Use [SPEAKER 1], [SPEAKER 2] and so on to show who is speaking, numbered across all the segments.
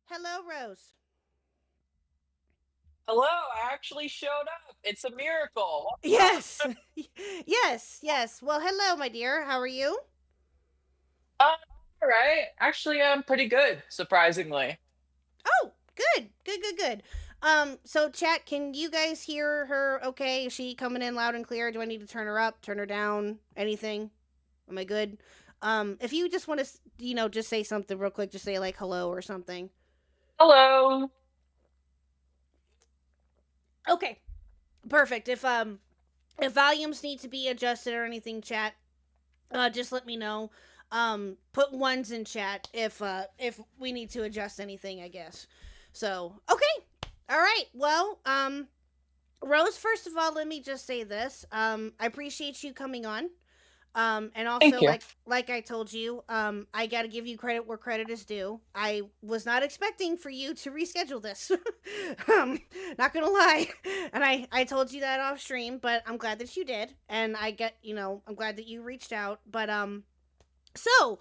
[SPEAKER 1] Hello, Rose.
[SPEAKER 2] Hello, I actually showed up. It's a miracle.
[SPEAKER 1] Yes, yes. Well, hello, my dear. How are you?
[SPEAKER 2] Uh, all right. Actually, I'm pretty good, surprisingly.
[SPEAKER 1] Oh, good. So chat, can you guys hear her? Okay, is she coming in loud and clear? Do I need to turn her up, turn her down, anything? Am I good? If you just want to, just say something real quick, just say like hello or something.
[SPEAKER 2] Hello.
[SPEAKER 1] Okay, perfect. If volumes need to be adjusted or anything, chat, just let me know. Put ones in chat if we need to adjust anything, I guess. So okay, all right. Well, Rose, first of all, let me just say this. I appreciate you coming on. And
[SPEAKER 2] Thank
[SPEAKER 1] also,
[SPEAKER 2] you.
[SPEAKER 1] like I told you, I got to give you credit where credit is due. I was not expecting for you to reschedule this. Not gonna lie, and I told you that off stream, but I'm glad that you did, and I'm glad that you reached out. But so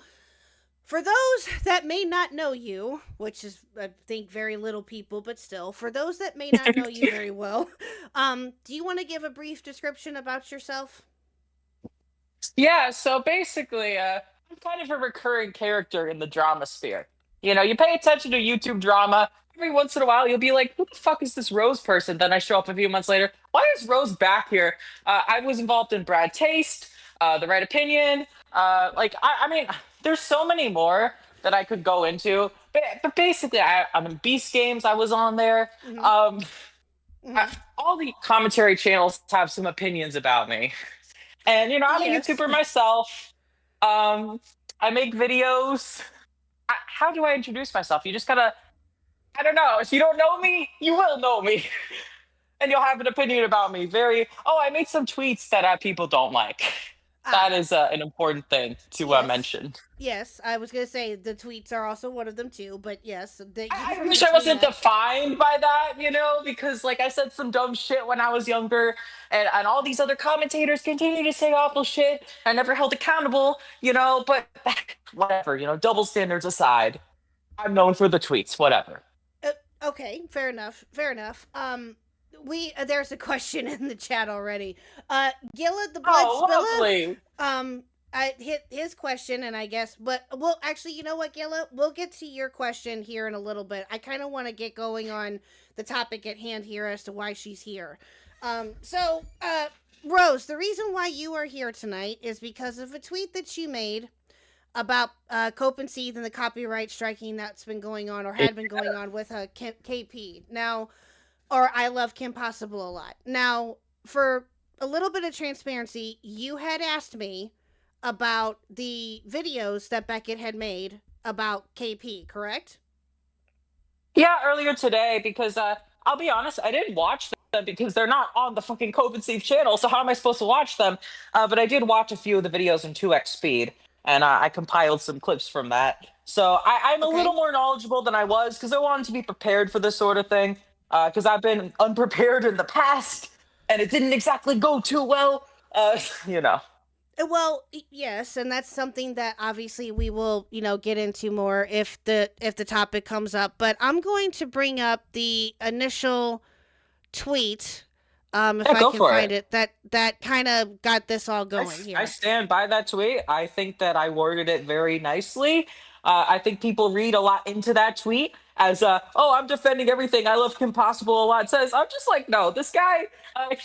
[SPEAKER 1] for those that may not know you, which is I think very little people, but still, for those that may not know you very well, do you want to give a brief description about yourself?
[SPEAKER 2] Yeah, so basically, I'm kind of a recurring character in the drama sphere. You pay attention to YouTube drama. Every once in a while, you'll be like, who the fuck is this Rose person? Then I show up a few months later. Why is Rose back here? I was involved in Brad Taste, The Right Opinion. I mean, there's so many more that I could go into. But basically, I'm in Beast Games. I was on there.
[SPEAKER 1] Mm-hmm.
[SPEAKER 2] Um,
[SPEAKER 1] Mm-hmm.
[SPEAKER 2] all the commentary channels have some opinions about me. And I'm a
[SPEAKER 1] Yes.
[SPEAKER 2] YouTuber myself. Um, I make videos. How do I introduce myself? You just gotta, I don't know. If you don't know me, you will know me, and you'll have an opinion about me. Oh, I made some tweets that people don't like.
[SPEAKER 1] Ah,
[SPEAKER 2] That is an important thing to
[SPEAKER 1] yes.
[SPEAKER 2] mention.
[SPEAKER 1] Yes, I was gonna say the tweets are also one of them too, but yes, thank you
[SPEAKER 2] I
[SPEAKER 1] for
[SPEAKER 2] wish I
[SPEAKER 1] mentioning
[SPEAKER 2] wasn't
[SPEAKER 1] that.
[SPEAKER 2] defined by that, because like I said some dumb shit when I was younger, and all these other commentators continue to say awful shit. I never held accountable, but whatever, double standards aside, I'm known for the tweets, whatever.
[SPEAKER 1] Uh, okay, fair enough. Fair enough. We there's a question in the chat already. Gilla the Blood
[SPEAKER 2] Oh,
[SPEAKER 1] Spiller.
[SPEAKER 2] lovely.
[SPEAKER 1] I hit his question, and I guess, but well, actually, you know what, Gilla, we'll get to your question here in a little bit. I kind of want to get going on the topic at hand here as to why she's here. Rose, the reason why you are here tonight is because of a tweet that you made about Cope and Seeth and the copyright striking that's been going on or had been going on with KP. Now, or I love Kim Possible a lot. Now, for a little bit of transparency, you had asked me about the videos that Beckett had made about KP, correct?
[SPEAKER 2] Yeah, earlier today, because I'll be honest, I didn't watch them because they're not on the fucking Cope and Steve channel. So how am I supposed to watch them? But I did watch a few of the videos in 2x speed, and I compiled some clips from that. So I'm a little
[SPEAKER 1] Okay.
[SPEAKER 2] more knowledgeable than I was because I wanted to be prepared for this sort of thing. Because I've been unprepared in the past, and it didn't exactly go too well. You know.
[SPEAKER 1] Well, yes, and that's something that obviously we will, get into more if the topic comes up. But I'm going to bring up the initial tweet, if
[SPEAKER 2] Yeah,
[SPEAKER 1] I
[SPEAKER 2] go
[SPEAKER 1] can
[SPEAKER 2] for
[SPEAKER 1] find
[SPEAKER 2] it.
[SPEAKER 1] it. That kind of got this all going
[SPEAKER 2] I
[SPEAKER 1] here.
[SPEAKER 2] stand by that tweet. I think that I worded it very nicely. I think people read a lot into that tweet as, oh, I'm defending everything. I love Kim Possible a lot. Says, I'm just like, no, this guy,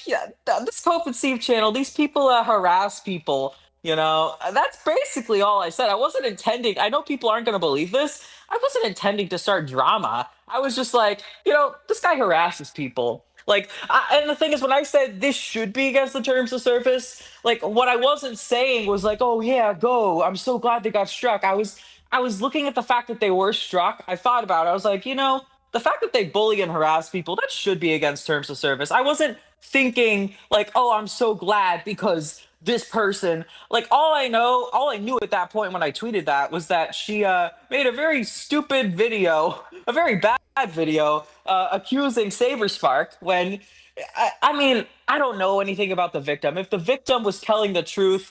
[SPEAKER 2] yeah, this Cope and Steve channel, these people harass people. That's basically all I said. I wasn't intending, I know people aren't going to believe this. I wasn't intending to start drama. I was just like, this guy harasses people. Like, and the thing is, when I said this should be against the terms of service, like what I wasn't saying was like, oh yeah, go. I'm so glad they got struck. I was looking at the fact that they were struck. I thought about it. I was like, the fact that they bully and harass people, that should be against terms of service. I wasn't thinking like, oh, I'm so glad because this person, like all I knew at that point when I tweeted that was that she made a very stupid video, a very bad video, accusing Saber Spark when I mean, I don't know anything about the victim. If the victim was telling the truth,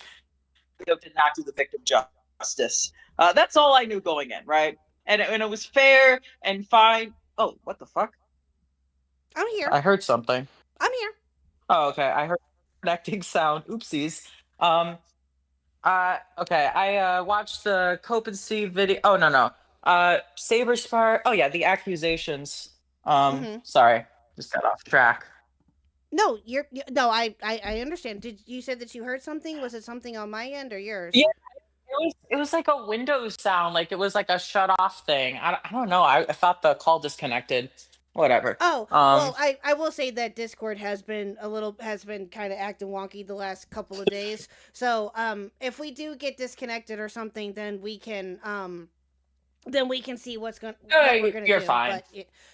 [SPEAKER 2] did not do the victim justice. That's all I knew going in, right? and it was fair and fine. Oh, what the fuck?
[SPEAKER 1] I'm here.
[SPEAKER 2] I heard something.
[SPEAKER 1] I'm here.
[SPEAKER 2] Oh, okay. I heard connecting sound. Oopsies. Um. Okay. I watched the Cope and See video. Oh, no, no. Saber's part. Oh yeah, the accusations.
[SPEAKER 1] Mm-hmm.
[SPEAKER 2] Sorry, just got off track.
[SPEAKER 1] No, no. I understand. Did you said that you heard something? Was it something on my end or
[SPEAKER 2] Yeah,
[SPEAKER 1] yours?
[SPEAKER 2] it was like a Windows sound. Like it was like a shut off thing. I don't know. I thought the call disconnected. Whatever.
[SPEAKER 1] Oh,
[SPEAKER 2] Um.
[SPEAKER 1] well, I will say that Discord has been kind of acting wonky the last couple of days. So, if we do get disconnected or something, then we can see what we're gonna
[SPEAKER 2] You're
[SPEAKER 1] do.
[SPEAKER 2] fine.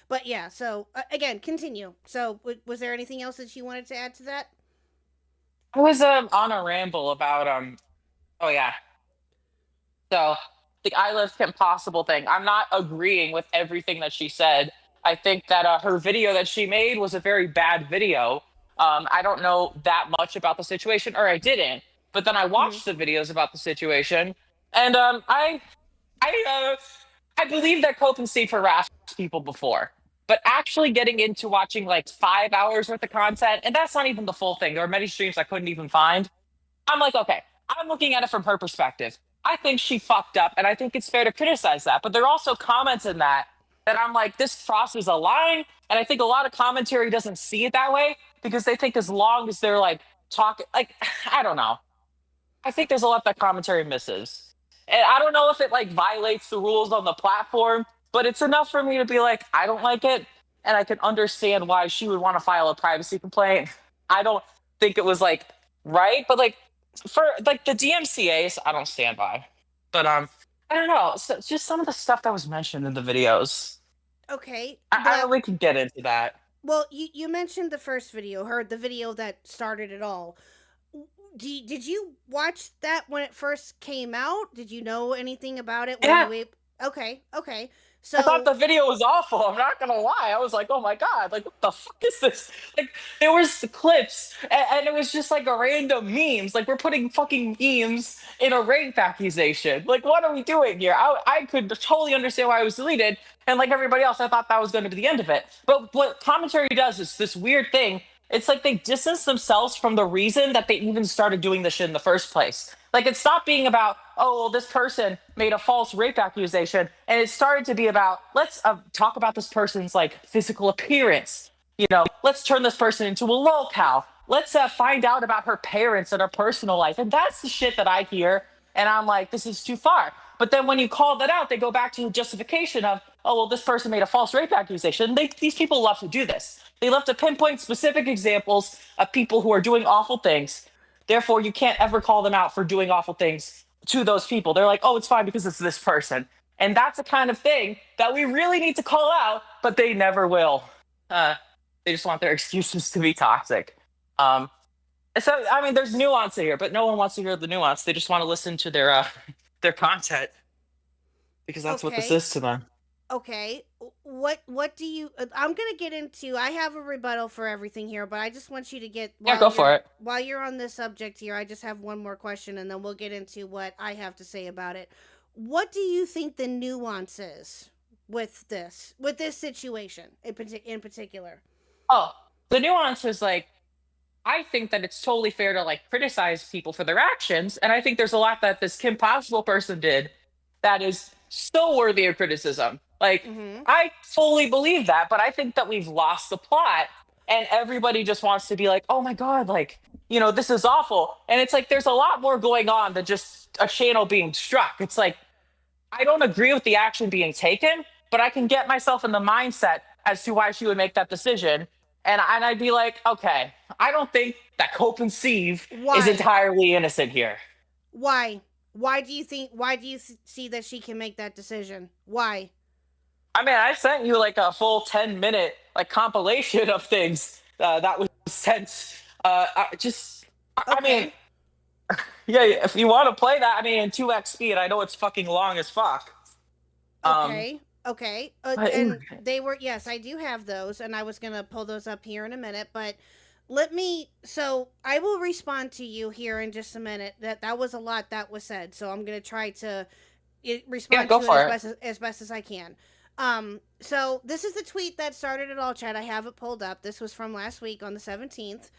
[SPEAKER 1] But yeah. So again, continue. So, was there anything else that you wanted to add to that?
[SPEAKER 2] I was on a ramble about Oh yeah. So the I Live Kim Possible thing. I'm not agreeing with everything that she said. I think that her video that she made was a very bad video. I don't know that much about the situation, or I didn't. But then I
[SPEAKER 1] Mm-hmm.
[SPEAKER 2] watched the videos about the situation, and I I believe that Cope and Steve harassed people before. But actually getting into watching like 5 hours worth of content, and that's not even the full thing. There are many streams I couldn't even find. I'm like, okay, I'm looking at it from her perspective. I think she fucked up, and I think it's fair to criticize that. But there are also comments in that I'm like, this crosses a line, and I think a lot of commentary doesn't see it that way because they think as long as they're like talking, like I don't know. I think there's a lot that commentary misses, and I don't know if it like violates the rules on the platform, but it's enough for me to be like, I don't like it, and I can understand why she would want to file a privacy complaint. I don't think it was like right, but like for like the DMCA's, I don't stand by. But I don't know. So just some of the stuff that was mentioned in the videos.
[SPEAKER 1] Okay.
[SPEAKER 2] I don't. We can get into that.
[SPEAKER 1] Well, you mentioned the first video, the video that started it all. Did you watch that when it first came out? Did you know anything about it? Were
[SPEAKER 2] Yeah,
[SPEAKER 1] you able? Okay, okay.
[SPEAKER 2] I thought
[SPEAKER 1] So
[SPEAKER 2] the video was awful. I'm not gonna lie. I was like, oh my god, like what the fuck is this? Like there was the clips, and it was just like a random memes. Like we're putting fucking memes in a rape accusation. Like what are we doing here? I could totally understand why it was deleted, and like everybody else, I thought that was going to be the end of it. But what commentary does is this weird thing. It's like they distance themselves from the reason that they even started doing this shit in the first place. Like it stopped being about, oh, well, this person made a false rape accusation, and it started to be about, let's talk about this person's like physical appearance. Let's turn this person into a lolcow. Let's find out about her parents and her personal life, and that's the shit that I hear, and I'm like, this is too far. But then when you call that out, they go back to the justification of, oh, well, this person made a false rape accusation. These people love to do this. They love to pinpoint specific examples of people who are doing awful things. Therefore, you can't ever call them out for doing awful things to those people. They're like, oh, it's fine because it's this person. And that's the kind of thing that we really need to call out, but they never will. They just want their excuses to be toxic. Um, so, I mean, there's nuance here, but no one wants to hear the nuance. They just want to listen to their their content because that's what this
[SPEAKER 1] okay,
[SPEAKER 2] is to them.
[SPEAKER 1] okay. What do you? I'm gonna get into. I have a rebuttal for everything here, but I just want you to get
[SPEAKER 2] Yeah, go for it.
[SPEAKER 1] while you're on this subject here. I just have one more question, and then we'll get into what I have to say about it. What do you think the nuance is with this situation in particular?
[SPEAKER 2] Oh, the nuance is like I think that it's totally fair to like criticize people for their actions, and I think there's a lot that this Kim Possible person did that is so worthy of criticism. Like
[SPEAKER 1] Mm-hmm.
[SPEAKER 2] I fully believe that, but I think that we've lost the plot, and everybody just wants to be like, "Oh my god, like this is awful," and it's like there's a lot more going on than just a channel being struck. It's like I don't agree with the action being taken, but I can get myself in the mindset as to why she would make that decision. And I'd be like, okay, I don't think that Cope and Steve is
[SPEAKER 1] Why?
[SPEAKER 2] entirely innocent here.
[SPEAKER 1] Why? Why do you see that she can make that decision? Why?
[SPEAKER 2] I mean, I sent you like a full 10-minute like compilation of things that was sent. I mean,
[SPEAKER 1] Okay.
[SPEAKER 2] yeah, if you want to play that, I mean, in 2x speed, I know it's fucking long as fuck. Um,
[SPEAKER 1] Okay. Okay.
[SPEAKER 2] but
[SPEAKER 1] And they were, yes, I do have those, and I was going to pull those up here in a minute, but so I will respond to you here in just a minute. That was a lot that was said, so I'm going to try to
[SPEAKER 2] Yeah,
[SPEAKER 1] respond
[SPEAKER 2] go
[SPEAKER 1] to it
[SPEAKER 2] for it.
[SPEAKER 1] as best as I can. So this is the tweet that started it all, Chad. I have it pulled up. This was from last week on the 17th.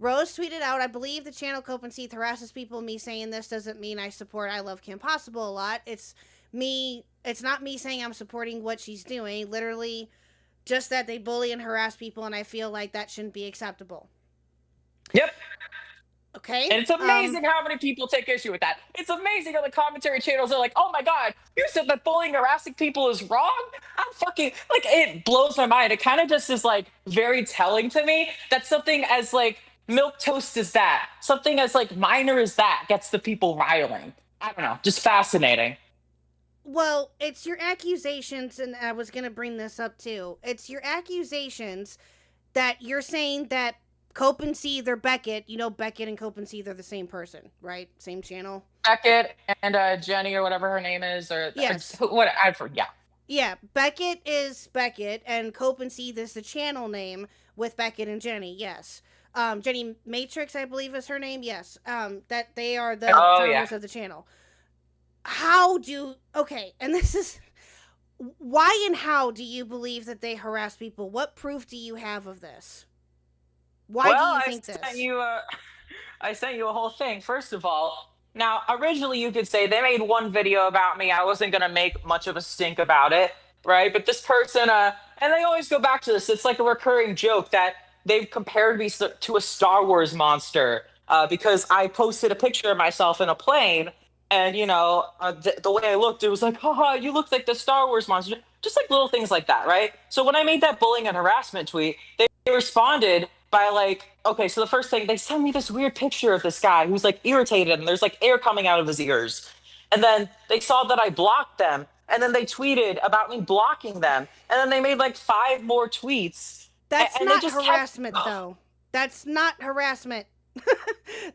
[SPEAKER 1] Rose tweeted out, I believe the channel Cope and Seeth harasses people. Me saying this doesn't mean I support I Love Kim Possible a lot. It's not me saying I'm supporting what she's doing. Literally, just that they bully and harass people, and I feel like that shouldn't be acceptable.
[SPEAKER 2] Yep.
[SPEAKER 1] Okay?
[SPEAKER 2] And it's amazing how many people take issue with that. It's amazing how the commentary channels are like, oh my God, you said that bullying, harassing people is wrong? I'm fucking, like, it blows my mind. It kind of just is like very telling to me that something as like milk toast as that, something as like minor as that gets the people riling. I don't know, just fascinating.
[SPEAKER 1] Well, it's your accusations, and I was going to bring this up too. It's your accusations that you're saying that Cope and Seeth or Beckett, you know, Beckett and Cope and Seeth are the same person, right? Same channel.
[SPEAKER 2] Beckett and Jenny or whatever her name is, or
[SPEAKER 1] Yes.
[SPEAKER 2] what I forget. Yeah.
[SPEAKER 1] Yeah, Beckett is Beckett, and Cope and Seeth is the channel name with Beckett and Jenny. Yes. Jenny Matrix, I believe, is her name. Yes. That they are the
[SPEAKER 2] Oh yeah.
[SPEAKER 1] founders of the channel. How do okay? And this is why and how do you believe that they harass people? What proof do you have of this? Why do
[SPEAKER 2] Well,
[SPEAKER 1] you
[SPEAKER 2] I
[SPEAKER 1] think
[SPEAKER 2] sent
[SPEAKER 1] this?
[SPEAKER 2] you a, I sent you a whole thing. First of all, now originally you could say they made one video about me. I wasn't gonna make much of a stink about it, right? But this person, and they always go back to this. It's like a recurring joke that they've compared me to a Star Wars monster because I posted a picture of myself in a plane, and the way I looked, it was like, haha, you look like the Star Wars monster. Just like little things like that, right? So when I made that bullying and harassment tweet, they responded by like, okay, so the first thing they sent me this weird picture of this guy who's like irritated and there's like air coming out of his ears. And then they saw that I blocked them. And then they tweeted about me blocking them. And then they made like five more tweets.
[SPEAKER 1] That's
[SPEAKER 2] And they
[SPEAKER 1] not
[SPEAKER 2] just kept.
[SPEAKER 1] harassment, though. That's not harassment.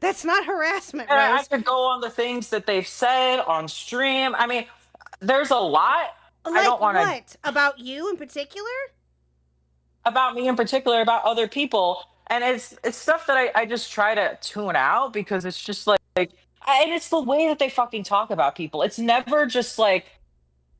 [SPEAKER 1] That's not harassment,
[SPEAKER 2] And I
[SPEAKER 1] Rose.
[SPEAKER 2] could go on the things that they've said on stream. I mean, there's a lot. I
[SPEAKER 1] Like
[SPEAKER 2] don't want to,
[SPEAKER 1] what? About you in particular?
[SPEAKER 2] about me in particular, about other people. And it's stuff that I just try to tune out because it's just like, and it's the way that they fucking talk about people. It's never just like,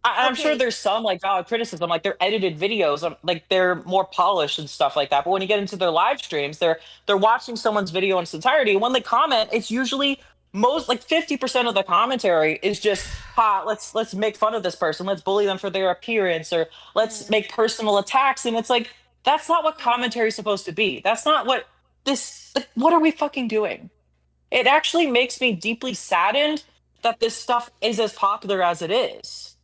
[SPEAKER 2] I'm sure
[SPEAKER 1] Okay,
[SPEAKER 2] there's some like valid criticism, like they're edited videos, like they're more polished and stuff like that. But when you get into their live streams, they're watching someone's video in its entirety. And when they comment, it's usually most like 50% of the commentary is just, ha, let's make fun of this person, let's bully them for their appearance, or let's
[SPEAKER 1] mm,
[SPEAKER 2] make personal attacks. And it's like that's not what commentary is supposed to be. That's not what this. Like, what are we fucking doing? It actually makes me deeply saddened that this stuff is as popular as it is.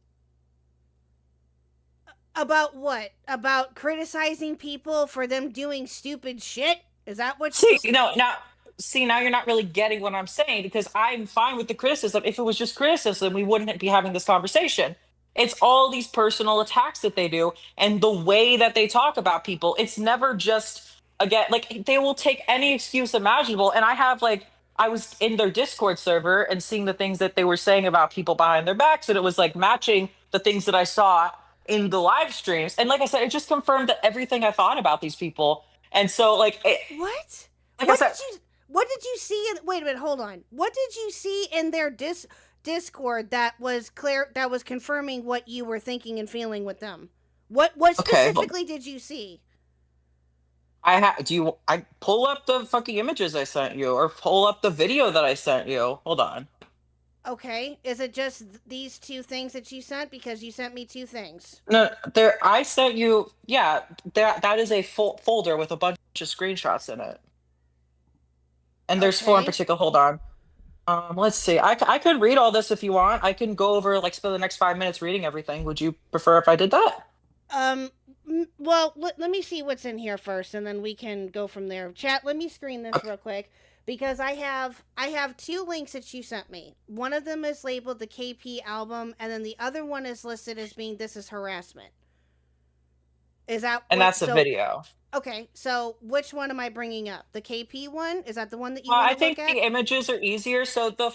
[SPEAKER 1] about what? About criticizing people for them doing stupid shit? Is that what?
[SPEAKER 2] See, now, see, now you're not really getting what I'm saying because I'm fine with the criticism. If it was just criticism, we wouldn't be having this conversation. It's all these personal attacks that they do and the way that they talk about people. It's never just, again, like they will take any excuse imaginable. And I was in their Discord server and seeing the things that they were saying about people behind their backs, and it was like matching the things that I saw in the live streams. And like I said, it just confirmed that everything I thought about these people. And so,
[SPEAKER 1] What?
[SPEAKER 2] like I said,
[SPEAKER 1] What did you see in wait a minute, hold on. What did you see in their Discord that was clear that was confirming what you were thinking and feeling with them? What
[SPEAKER 2] okay, well,
[SPEAKER 1] specifically did you see?
[SPEAKER 2] I pull up the fucking images I sent you or pull up the video that I sent you? Hold on.
[SPEAKER 1] Okay. Is it just these two things that you sent? Because you sent me two things.
[SPEAKER 2] No, there, I sent you, yeah, that is a folder with a bunch of screenshots in it. And there's four in
[SPEAKER 1] Okay.
[SPEAKER 2] particular. Hold on. Let's see. I could read all this if you want. I can go over, like, spend the next 5 minutes reading everything. Would you prefer if I did that?
[SPEAKER 1] Um, well, let me see what's in here first, and then we can go from there. Chat, let me screen this
[SPEAKER 2] Okay.
[SPEAKER 1] real quick because I have two links that you sent me. One of them is labeled the KP album, and then the other one is listed as being this is harassment. Is that
[SPEAKER 2] And
[SPEAKER 1] what?
[SPEAKER 2] that's a
[SPEAKER 1] So
[SPEAKER 2] video.
[SPEAKER 1] okay, so which one am I bringing up? The KP one? Is that the one that you want
[SPEAKER 2] I
[SPEAKER 1] to look
[SPEAKER 2] think
[SPEAKER 1] at?
[SPEAKER 2] the images are easier. So there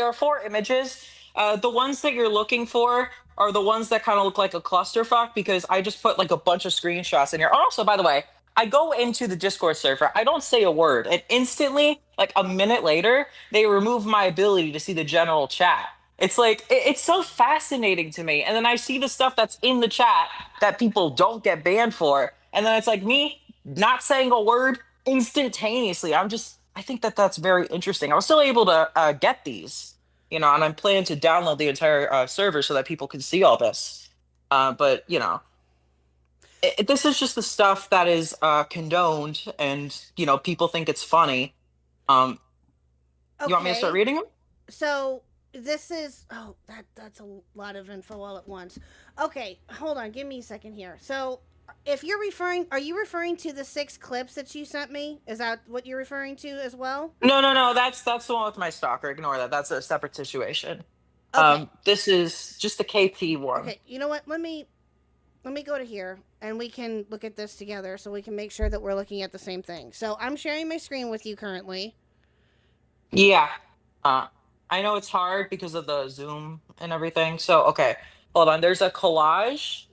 [SPEAKER 2] are four images. The ones that you're looking for are the ones that kind of look like a clusterfuck because I just put like a bunch of screenshots in here. Also, by the way, I go into the Discord server. I don't say a word, and instantly, like a minute later, they remove my ability to see the general chat. It's like it's so fascinating to me. And then I see the stuff that's in the chat that people don't get banned for, and then it's like me not saying a word instantaneously. I think that that's very interesting. I was still able to get these, and I'm planning to download the entire server so that people can see all this. But this is just the stuff that is condoned, and people think it's funny. Um, you want me to start
[SPEAKER 1] Okay,
[SPEAKER 2] reading them?
[SPEAKER 1] so this is that's a lot of info all at once. Okay, hold on, give me a second here. So if you're referring, are you referring to the 6 clips that you sent me? Is that what you're referring to as well?
[SPEAKER 2] No, no, no. That's the one with my stalker. Ignore that. That's a separate situation.
[SPEAKER 1] Okay.
[SPEAKER 2] This is just the KP one.
[SPEAKER 1] Okay, you know what? Let me go to here and we can look at this together so we can make sure that we're looking at the same thing. So I'm sharing my screen with you currently.
[SPEAKER 2] Yeah. Uh, I know it's hard because of the Zoom and everything. So, okay, hold on. There's a collage,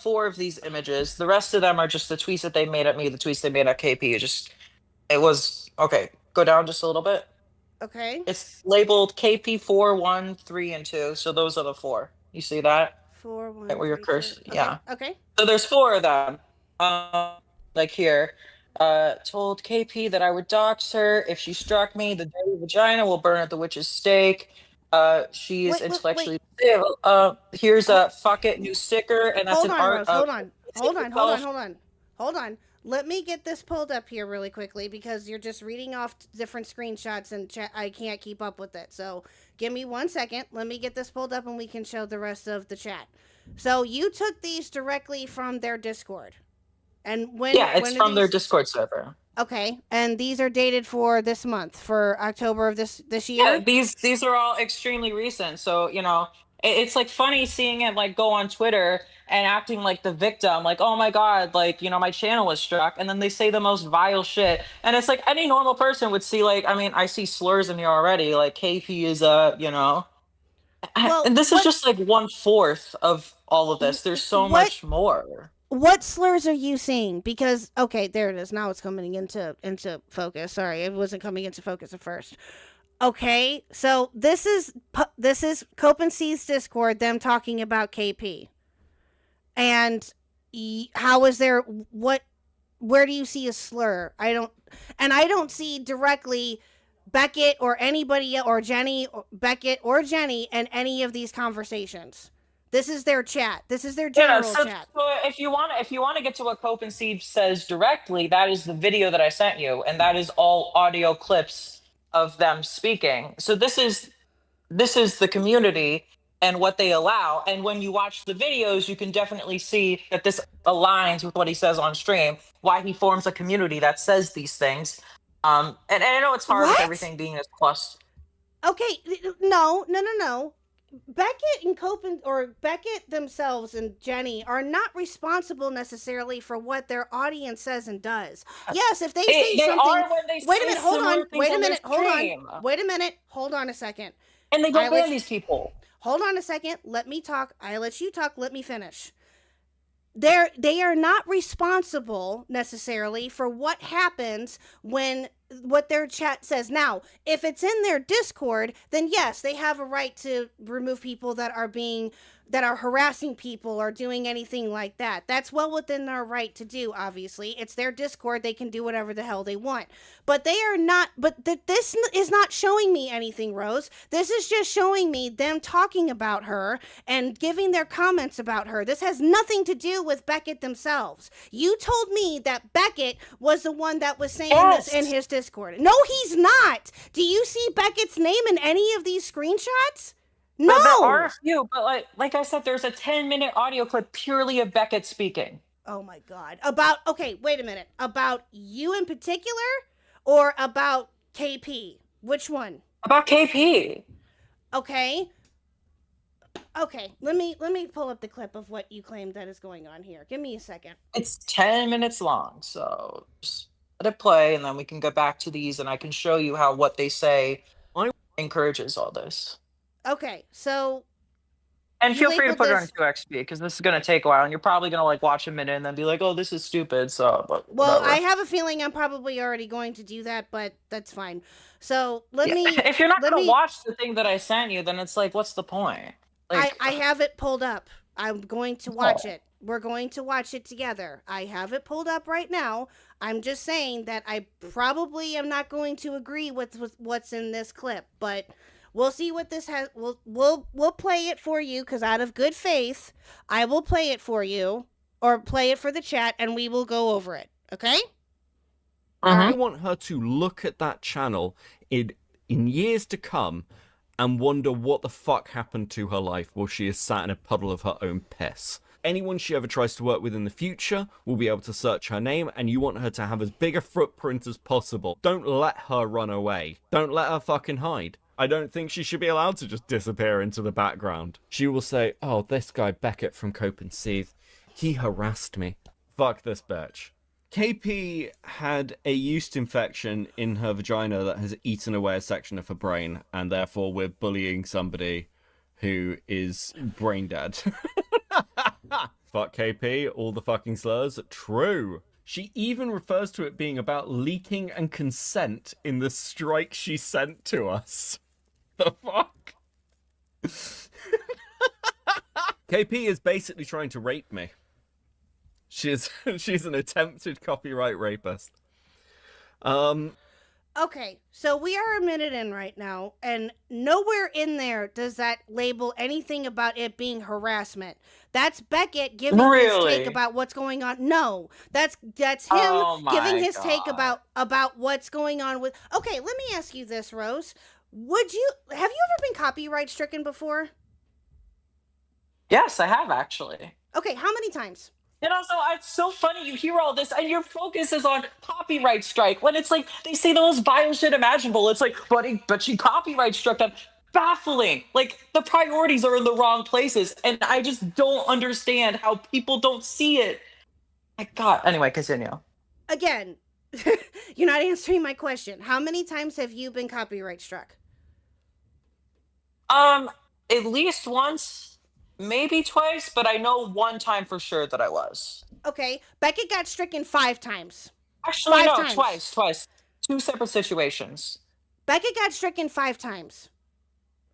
[SPEAKER 2] 4 of these images. The rest of them are just the tweets that they made at me, the tweets they made at KP. It was, okay, go down just a little bit.
[SPEAKER 1] Okay.
[SPEAKER 2] It's labeled KP 4, 1, 3, and 2. So those are the 4. You see that?
[SPEAKER 1] Four,
[SPEAKER 2] Right
[SPEAKER 1] one,
[SPEAKER 2] where your
[SPEAKER 1] three, two.
[SPEAKER 2] cursor,
[SPEAKER 1] Okay.
[SPEAKER 2] yeah.
[SPEAKER 1] Okay.
[SPEAKER 2] So there's 4 of them. Like here. Told KP that I would dox her if she struck me. The dirty vagina will burn at the witch's stake. She is
[SPEAKER 1] Wait, wait, wait.
[SPEAKER 2] intellectually stable. Here's
[SPEAKER 1] Ho-
[SPEAKER 2] a fuck it new sticker, and that's
[SPEAKER 1] hold
[SPEAKER 2] an
[SPEAKER 1] on,
[SPEAKER 2] art
[SPEAKER 1] Rose.
[SPEAKER 2] of
[SPEAKER 1] Hold on. Hold on. Hold on.
[SPEAKER 2] itself.
[SPEAKER 1] Hold on. Hold on. Let me get this pulled up here really quickly because you're just reading off different screenshots and I can't keep up with it. So give me 1 second. Let me get this pulled up and we can show the rest of the chat. So you took these directly from their Discord, and
[SPEAKER 2] Yeah, it's
[SPEAKER 1] when are
[SPEAKER 2] from their
[SPEAKER 1] these?
[SPEAKER 2] Discord server.
[SPEAKER 1] Okay, and these are dated for this month, for October of this
[SPEAKER 2] Yeah,
[SPEAKER 1] year.
[SPEAKER 2] these are all extremely recent. So, it's like funny seeing it like go on Twitter and acting like the victim, like, oh my God, like, my channel was struck. And then they say the most vile shit. And it's like any normal person would see, like, I mean, I see slurs in here already. Like KP is
[SPEAKER 1] Well,
[SPEAKER 2] and this is just like 1/4 of all of this. There's so
[SPEAKER 1] what
[SPEAKER 2] much more.
[SPEAKER 1] what slurs are you seeing? Because okay, there it is. Now it's coming into focus. Sorry, it wasn't coming into focus at first. Okay, so this is Cope and C's Discord. Them talking about KP and how is there what? Where do you see a slur? I don't see directly Beckett or anybody or Jenny or Beckett or Jenny in any of these conversations. This is their chat. This is their
[SPEAKER 2] Yeah,
[SPEAKER 1] general
[SPEAKER 2] so,
[SPEAKER 1] chat.
[SPEAKER 2] if you want to get to what Cope and Steve says directly, that is the video that I sent you, and that is all audio clips of them speaking. So this is the community and what they allow. And when you watch the videos, you can definitely see that this aligns with what he says on stream, why he forms a community that says these things. And I know it's hard with
[SPEAKER 1] What?
[SPEAKER 2] everything being as plus.
[SPEAKER 1] Okay, no, no, no, no. Beckett and Copen or Beckett themselves and Jenny are not responsible necessarily for what their audience says and does. Yes, if they say
[SPEAKER 2] They
[SPEAKER 1] something,
[SPEAKER 2] are when they
[SPEAKER 1] wait a
[SPEAKER 2] say
[SPEAKER 1] minute, hold on,
[SPEAKER 2] similar things
[SPEAKER 1] wait a
[SPEAKER 2] on their
[SPEAKER 1] minute, hold on,
[SPEAKER 2] stream.
[SPEAKER 1] wait a minute, hold on a second.
[SPEAKER 2] And they
[SPEAKER 1] I
[SPEAKER 2] don't ban
[SPEAKER 1] let
[SPEAKER 2] these people.
[SPEAKER 1] hold on a second. Let me talk. I let you talk. Let me finish. They are not responsible necessarily for what happens when what their chat says. Now, if it's in their Discord, then yes, they have a right to remove people that are harassing people or doing anything like that. That's well within their right to do, obviously. It's their Discord, they can do whatever the hell they want. But they are not this is not showing me anything, Rose. This is just showing me them talking about her and giving their comments about her. This has nothing to do with Beckett themselves. You told me that Beckett was the one that was saying this in
[SPEAKER 2] Yes.
[SPEAKER 1] his Discord. No, he's not. Do you see Beckett's name in any of these screenshots?
[SPEAKER 2] There are a
[SPEAKER 1] No.
[SPEAKER 2] few, but like I said, there's a 10-minute audio clip purely of Beckett speaking.
[SPEAKER 1] Oh my God. About, okay, wait a minute. About you in particular or about KP? Which one?
[SPEAKER 2] About KP.
[SPEAKER 1] Okay. Okay, let me pull up the clip of what you claim that is going on here. Give me a second.
[SPEAKER 2] It's 10 minutes long, so just let it play, and then we can go back to these, and I can show you how what they say encourages all this.
[SPEAKER 1] Okay, so
[SPEAKER 2] And
[SPEAKER 1] You
[SPEAKER 2] feel free to
[SPEAKER 1] labeled
[SPEAKER 2] put it on
[SPEAKER 1] this.
[SPEAKER 2] 2xp because this is gonna take a while, and you're probably gonna like watch a minute and then be like, "Oh, this is stupid." So, but
[SPEAKER 1] Well, I
[SPEAKER 2] whatever.
[SPEAKER 1] have a feeling I'm probably already going to do that, but that's fine. So let
[SPEAKER 2] Yeah,
[SPEAKER 1] me
[SPEAKER 2] if you're not
[SPEAKER 1] let
[SPEAKER 2] gonna
[SPEAKER 1] me.
[SPEAKER 2] watch the thing that I sent you, then it's like, what's the point? Like,
[SPEAKER 1] I have it pulled up. I'm going to watch
[SPEAKER 2] no.
[SPEAKER 1] it. We're going to watch it together. I have it pulled up right now. I'm just saying that I probably am not going to agree with what's in this clip, but we'll see what this has. We'll play it for you because out of good faith, I will play it for you or play it for the chat, and we will go over it. Okay? All
[SPEAKER 2] Mm-hmm.
[SPEAKER 3] I
[SPEAKER 1] right.
[SPEAKER 3] want her to look at that channel in years to come and wonder what the fuck happened to her life while she is sat in a puddle of her own piss. Anyone she ever tries to work with in the future will be able to search her name, and you want her to have as big a footprint as possible. Don't let her run away. Don't let her fucking hide. I don't think she should be allowed to just disappear into the background. She will say, "Oh, this guy Beckett from Cope and Seethe, he harassed me." Fuck this bitch. KP had a yeast infection in her vagina that has eaten away a section of her brain, and therefore we're bullying somebody who is brain dead. Fuck KP, all the fucking slurs. True. She even refers to it being about leaking and consent in the strike she sent to us. The fuck? KP is basically trying to rape me. She's an attempted copyright rapist.
[SPEAKER 1] Okay, so we are a minute in right now, and nowhere in there does that label anything about it being harassment. That's Beckett giving his take
[SPEAKER 2] Really?
[SPEAKER 1] about what's going on. No, that's him
[SPEAKER 2] Oh
[SPEAKER 1] giving
[SPEAKER 2] my
[SPEAKER 1] his take
[SPEAKER 2] god.
[SPEAKER 1] about what's going on with. Okay, let me ask you this, Rose. Would you have you ever been copyright stricken before?
[SPEAKER 2] Yes, I have actually.
[SPEAKER 1] Okay, how many times?
[SPEAKER 2] And also, it's so funny you hear all this and your focus is on copyright strike when it's like they say the most vile shit imaginable. It's like, but she copyright struck them. Baffling. Like the priorities are in the wrong places, and I just don't understand how people don't see it. My God. Anyway, continue.
[SPEAKER 1] Again, you're not answering my question. How many times have you been copyright struck?
[SPEAKER 2] Um, at least once, maybe twice, but I know one time for sure that I was.
[SPEAKER 1] Okay, Beckett got stricken 5 times.
[SPEAKER 2] Actually,
[SPEAKER 1] Five
[SPEAKER 2] no,
[SPEAKER 1] times.
[SPEAKER 2] twice. Two separate situations.
[SPEAKER 1] Beckett got stricken 5 times.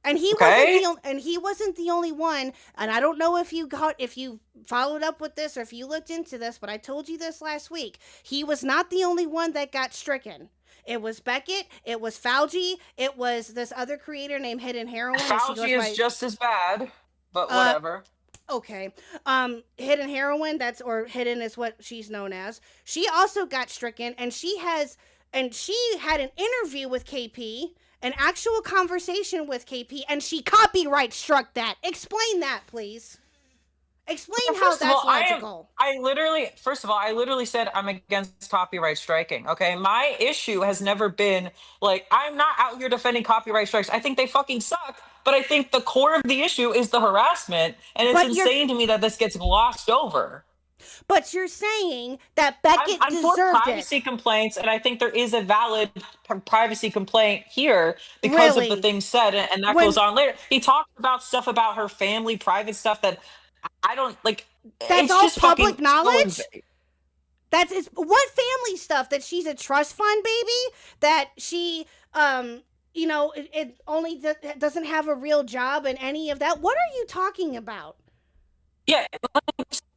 [SPEAKER 1] And
[SPEAKER 2] Okay?
[SPEAKER 1] he wasn't the only one. And I don't know if you followed up with this or if you looked into this, but I told you this last week. He was not the only one that got stricken. It was Beckett, it was Fauci, it was this other creator named Hidden Heroine, and she
[SPEAKER 2] Fauci
[SPEAKER 1] goes
[SPEAKER 2] is
[SPEAKER 1] by
[SPEAKER 2] just as bad, but
[SPEAKER 1] uh
[SPEAKER 2] whatever.
[SPEAKER 1] okay. Hidden Heroine, that's or Hidden is what she's known as. She also got stricken, and she had an interview with KP, an actual conversation with KP, and she copyright struck that. Explain that, please. Explain how
[SPEAKER 2] First of
[SPEAKER 1] that's
[SPEAKER 2] all,
[SPEAKER 1] logical.
[SPEAKER 2] first of all, I literally said I'm against copyright striking. Okay. My issue has never been like, I'm not out here defending copyright strikes. I think they fucking suck. But I think the core of the issue is the harassment. And it's
[SPEAKER 1] But you're
[SPEAKER 2] insane to me that this gets glossed over.
[SPEAKER 1] but you're saying that
[SPEAKER 2] I'm,
[SPEAKER 1] Beckett
[SPEAKER 2] I'm for
[SPEAKER 1] deserved it.
[SPEAKER 2] privacy complaints, and I think there is a valid privacy complaint here because of the
[SPEAKER 1] Really?
[SPEAKER 2] things said, and that goes
[SPEAKER 1] When
[SPEAKER 2] on later. He talked about stuff about her family, private stuff that I don't like.
[SPEAKER 1] that's
[SPEAKER 2] It's
[SPEAKER 1] all
[SPEAKER 2] just
[SPEAKER 1] public
[SPEAKER 2] fucking so
[SPEAKER 1] knowledge? That's it's what family stuff that she's a trust fund baby, that she it only doesn't have a real job and any of that. What are you talking about?
[SPEAKER 2] yeah,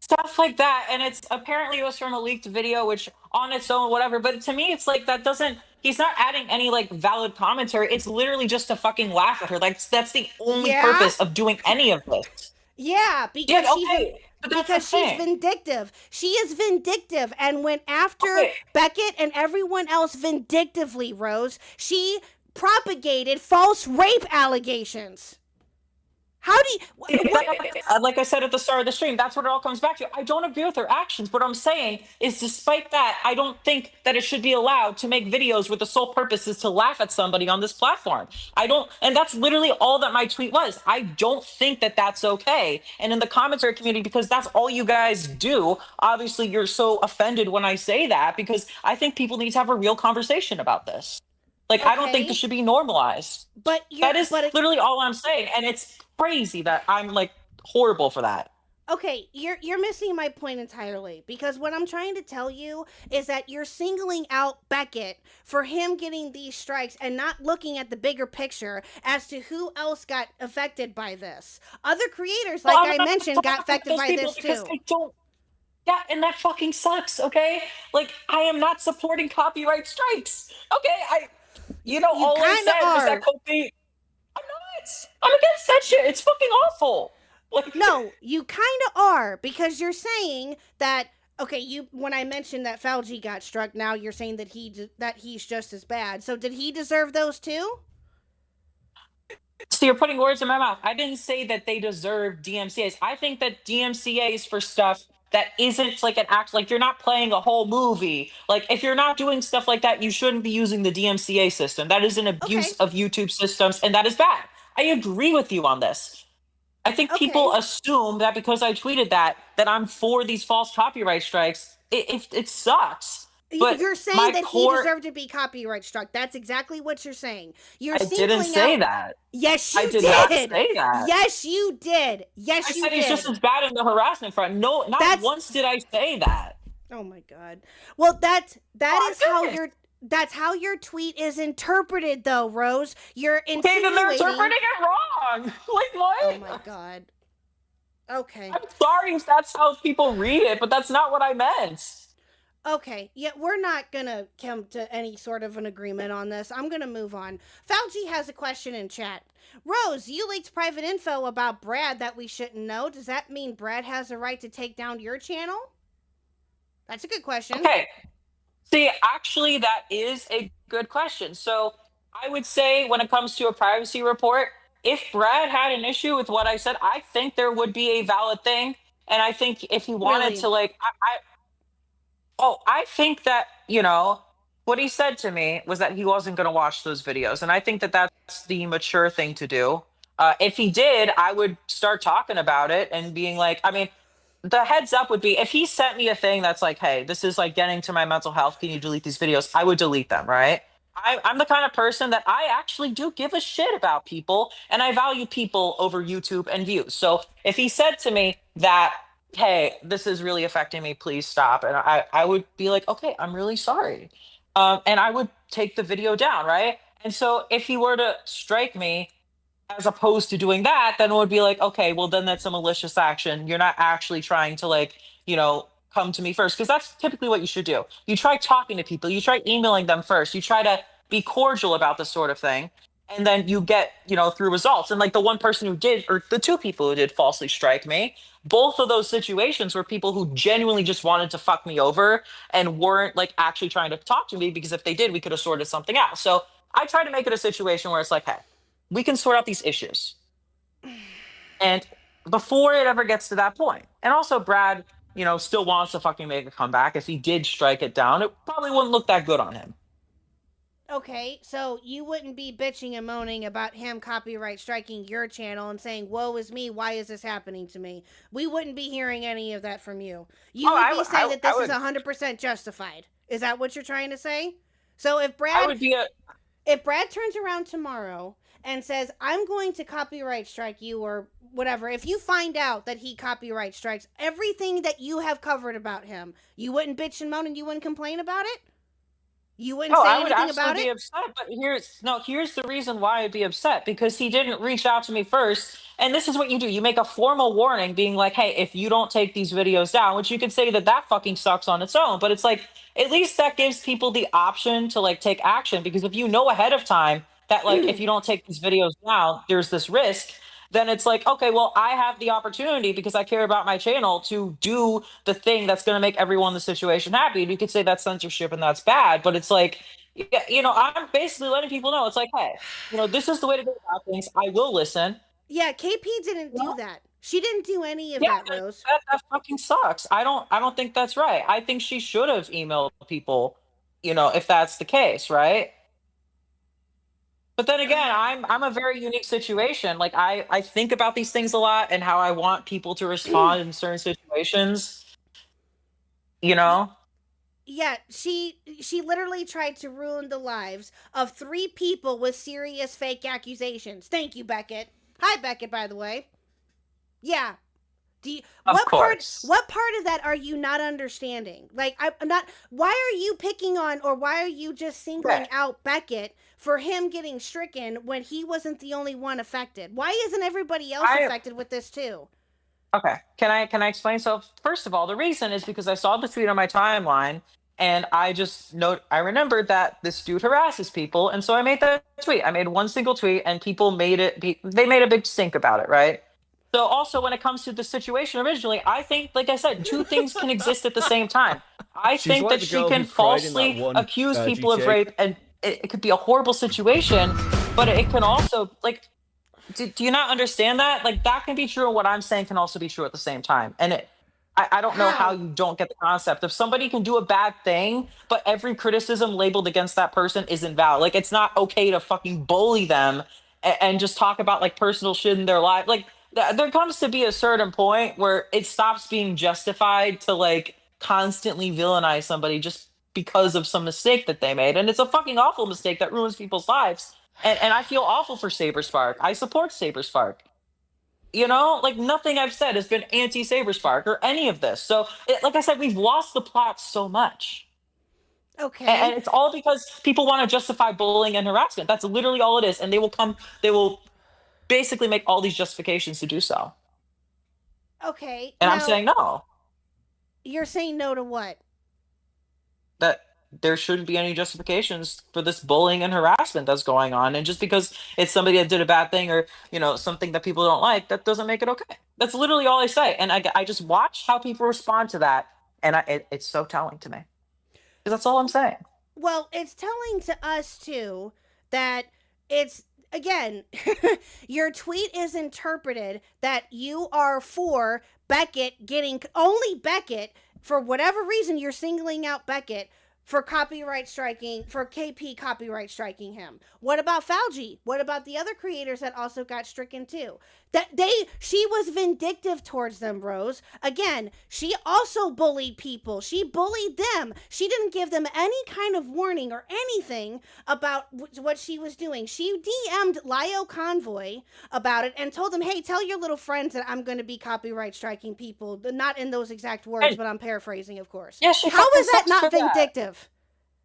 [SPEAKER 2] stuff like that, and it's apparently it was from a leaked video, which on its own, whatever. But to me, it's like that doesn't. He's not adding any like valid commentary. It's literally just to fucking laugh at her. Like that's the only
[SPEAKER 1] Yeah?
[SPEAKER 2] purpose of doing any of this.
[SPEAKER 1] Yeah,
[SPEAKER 2] Yeah, okay, but that's the
[SPEAKER 1] because she's
[SPEAKER 2] thing.
[SPEAKER 1] vindictive. She is vindictive and went after
[SPEAKER 2] Okay,
[SPEAKER 1] Beckett and everyone else vindictively, Rose. She propagated false rape allegations. How do you what
[SPEAKER 2] like I said at the start of the stream, that's what it all comes back to. I don't agree with her actions. What I'm saying is, despite that, I don't think that it should be allowed to make videos where the sole purpose is to laugh at somebody on this platform. I don't, and that's literally all that my tweet was. I don't think that that's okay. And in the commentary community, because that's all you guys do, obviously you're so offended when I say that because I think people need to have a real conversation about this. Like, I don't think this
[SPEAKER 1] okay,
[SPEAKER 2] should be normalized.
[SPEAKER 1] but
[SPEAKER 2] That is literally all I'm saying. And it's crazy that I'm like horrible for that.
[SPEAKER 1] Okay, you're missing my point entirely, because what I'm trying to tell you is that you're singling out Beckett for him getting these strikes and not looking at the bigger picture as to who else got affected by this. Other creators, like
[SPEAKER 2] Well, I'm
[SPEAKER 1] I
[SPEAKER 2] not
[SPEAKER 1] mentioned, got
[SPEAKER 2] talking about
[SPEAKER 1] affected
[SPEAKER 2] those
[SPEAKER 1] by
[SPEAKER 2] people
[SPEAKER 1] this
[SPEAKER 2] because
[SPEAKER 1] too.
[SPEAKER 2] I don't. Yeah, and that fucking sucks. Okay, like I am not supporting copyright strikes. Okay,
[SPEAKER 1] You
[SPEAKER 2] all I
[SPEAKER 1] kind of
[SPEAKER 2] said was that
[SPEAKER 1] are.
[SPEAKER 2] Kobe. I'm not. I'm against that shit. It's fucking awful. Like,
[SPEAKER 1] No, you kind of are, because you're saying that, okay, you when I mentioned that Fauci got struck, now you're saying that he's just as bad. So did he deserve those too?
[SPEAKER 2] so you're putting words in my mouth. I didn't say that they deserve DMCA's. I think that DMCA's for stuff that isn't like an act, like you're not playing a whole movie. Like if you're not doing stuff like that, you shouldn't be using the DMCA system. That is an abuse
[SPEAKER 1] Okay.
[SPEAKER 2] of YouTube systems, and that is bad. I agree with you on this. I think people
[SPEAKER 1] Okay.
[SPEAKER 2] assume that because I tweeted that I'm for these false copyright strikes. It sucks. But
[SPEAKER 1] You're saying
[SPEAKER 2] my
[SPEAKER 1] that he
[SPEAKER 2] core,
[SPEAKER 1] deserved to be copyright struck. That's exactly what you're saying. You're
[SPEAKER 2] I didn't
[SPEAKER 1] singling
[SPEAKER 2] say
[SPEAKER 1] out.
[SPEAKER 2] that.
[SPEAKER 1] Yes,
[SPEAKER 2] I
[SPEAKER 1] you
[SPEAKER 2] did not
[SPEAKER 1] did.
[SPEAKER 2] say that.
[SPEAKER 1] Yes, you did.
[SPEAKER 2] I
[SPEAKER 1] Yes, you
[SPEAKER 2] said he's just
[SPEAKER 1] did.
[SPEAKER 2] as bad in the harassment front. No, not
[SPEAKER 1] That's
[SPEAKER 2] once did I say that.
[SPEAKER 1] Oh my god. Well, that
[SPEAKER 2] Oh,
[SPEAKER 1] is
[SPEAKER 2] I
[SPEAKER 1] how
[SPEAKER 2] did.
[SPEAKER 1] that's how your tweet is interpreted, though, Rose. You're
[SPEAKER 2] Okay, then they're
[SPEAKER 1] insinuating.
[SPEAKER 2] interpreting it wrong. Like
[SPEAKER 1] Oh my
[SPEAKER 2] what?
[SPEAKER 1] god. Okay.
[SPEAKER 2] I'm sorry if that's how people read it, but that's not what I meant.
[SPEAKER 1] Okay, yeah, we're not gonna come to any sort of an agreement on this. I'm gonna move on. Fauci has a question in chat. Rose, you leaked private info about Brad that we shouldn't know. Does that mean Brad has a right to take down your channel? That's a good question.
[SPEAKER 2] Okay. See, actually, that is a good question. So I would say when it comes to a privacy report, if Brad had an issue with what I said, I think there would be a valid thing. And I think if he wanted
[SPEAKER 1] Really?
[SPEAKER 2] to, like, I think that, what he said to me was that he wasn't going to watch those videos. And I think that that's the mature thing to do. If he did, I would start talking about it and being like, I mean, the heads up would be if he sent me a thing that's like, hey, this is like getting to my mental health. Can you delete these videos? I would delete them, right? I'm the kind of person that I actually do give a shit about people and I value people over YouTube and views. So if he said to me that, hey, this is really affecting me, please stop. And I would be like, okay, I'm really sorry. And I would take the video down, right? And so if he were to strike me, as opposed to doing that, then it would be like, okay, well, then that's a malicious action. You're not actually trying to come to me first. Because that's typically what you should do. You try talking to people, you try emailing them first, you try to be cordial about this sort of thing. And then you get, through results. And like the one person who did, or the two people who did falsely strike me, both of those situations were people who genuinely just wanted to fuck me over and weren't like actually trying to talk to me, because if they did, we could have sorted something out. So I try to make it a situation where it's like, hey, we can sort out these issues. And before it ever gets to that point. And also Brad, still wants to fucking make a comeback. If he did strike it down, it probably wouldn't look that good on him.
[SPEAKER 1] Okay, so you wouldn't be bitching and moaning about him copyright striking your channel and saying, woe is me, why is this happening to me? We wouldn't be hearing any of that from you. You would be saying that this is 100% justified. Is that what you're trying to say? So if Brad turns around tomorrow and says, I'm going to copyright strike you or whatever, if you find out that he copyright strikes everything that you have covered about him, you wouldn't bitch and moan and you wouldn't complain about it? You wouldn't say
[SPEAKER 2] I would
[SPEAKER 1] anything
[SPEAKER 2] actually
[SPEAKER 1] about
[SPEAKER 2] be
[SPEAKER 1] it?
[SPEAKER 2] upset, but here's the reason why I'd be upset, because he didn't reach out to me first. And this is what you do. You make a formal warning being like, hey, if you don't take these videos down, which you could say that fucking sucks on its own, but it's like, at least that gives people the option to like take action, because if you know ahead of time that like if you don't take these videos down, there's this risk, then it's like, okay, well, I have the opportunity because I care about my channel to do the thing that's going to make everyone in the situation happy. And you could say that's censorship and that's bad, but it's like, yeah, I'm basically letting people know it's like, hey, this is the way to go about things. I will listen.
[SPEAKER 1] Yeah, KP didn't do that. She didn't do any of
[SPEAKER 2] Yeah,
[SPEAKER 1] that, Rose.
[SPEAKER 2] that fucking sucks. I don't think that's right. I think she should have emailed people, if that's the case, right? But then again, I'm a very unique situation. Like I think about these things a lot and how I want people to respond in certain situations. You know?
[SPEAKER 1] Yeah, she literally tried to ruin the lives of 3 people with serious fake accusations. Thank you, Beckett. Hi, Beckett, by the way. Yeah.
[SPEAKER 2] Of course.
[SPEAKER 1] what part of that are you not understanding? Like, I'm not. Why are you picking on, or why are you just singling
[SPEAKER 2] Okay.
[SPEAKER 1] out Beckett for him getting stricken when he wasn't the only one affected? Why isn't everybody else
[SPEAKER 2] I
[SPEAKER 1] affected with this too?
[SPEAKER 2] Okay. Can I explain? So first of all, the reason is because I saw the tweet on my timeline and I remembered that this dude harasses people, and so I made that tweet. I made one single tweet and people they made a big stink about it, right? So also when it comes to the situation originally, I think, like I said, two things can exist at the same time. I
[SPEAKER 3] She's
[SPEAKER 2] think
[SPEAKER 3] like
[SPEAKER 2] that
[SPEAKER 3] the
[SPEAKER 2] she
[SPEAKER 3] girl
[SPEAKER 2] can
[SPEAKER 3] who cried in that
[SPEAKER 2] falsely
[SPEAKER 3] one
[SPEAKER 2] accuse people of
[SPEAKER 3] GTA.
[SPEAKER 2] rape, and it could be a horrible situation, but it can also, like, do you not understand that? Like, that can be true, and what I'm saying can also be true at the same time. And I don't know how
[SPEAKER 1] How?
[SPEAKER 2] you don't get the concept. If somebody can do a bad thing, but every criticism labeled against that person isn't valid. Like, it's not okay to fucking bully them and just talk about like personal shit in their life. Like, there comes to be a certain point where it stops being justified to like constantly villainize somebody just because of some mistake that they made. And it's a fucking awful mistake that ruins people's lives. And I feel awful for Saber Spark. I support Saber Spark. You know, like nothing I've said has been anti Saber Spark or any of this. So, like I said, we've lost the plot so much.
[SPEAKER 1] Okay.
[SPEAKER 2] And it's all because people want to justify bullying and harassment. That's literally all it is. And they will basically make all these justifications to do so.
[SPEAKER 1] Okay.
[SPEAKER 2] And I'm
[SPEAKER 1] Now
[SPEAKER 2] saying no,
[SPEAKER 1] you're saying no to what?
[SPEAKER 2] that there shouldn't be any justifications for this bullying and harassment that's going on. And just because it's somebody that did a bad thing or, something that people don't like, that doesn't make it okay. That's literally all I say. And I just watch how people respond to that. And it's so telling to me. Because that's all I'm saying.
[SPEAKER 1] Well, it's telling to us too that it's again, your tweet is interpreted that you are for Beckett getting only Beckett for whatever reason you're singling out Beckett for copyright striking for KP copyright striking him. What about Fauci? What about the other creators that also got stricken too? That she was vindictive towards them, Rose. Again, she also bullied people. She bullied them. She didn't give them any kind of warning or anything about what she was doing. She DM'd Lio Convoy about it and told them, "Hey, tell your little friends that I'm going to be copyright striking people." Not in those exact words,
[SPEAKER 2] And
[SPEAKER 1] but I'm paraphrasing, of course.
[SPEAKER 2] yeah, she
[SPEAKER 1] How
[SPEAKER 2] fucking
[SPEAKER 1] is that
[SPEAKER 2] sucks
[SPEAKER 1] not
[SPEAKER 2] for that.
[SPEAKER 1] vindictive?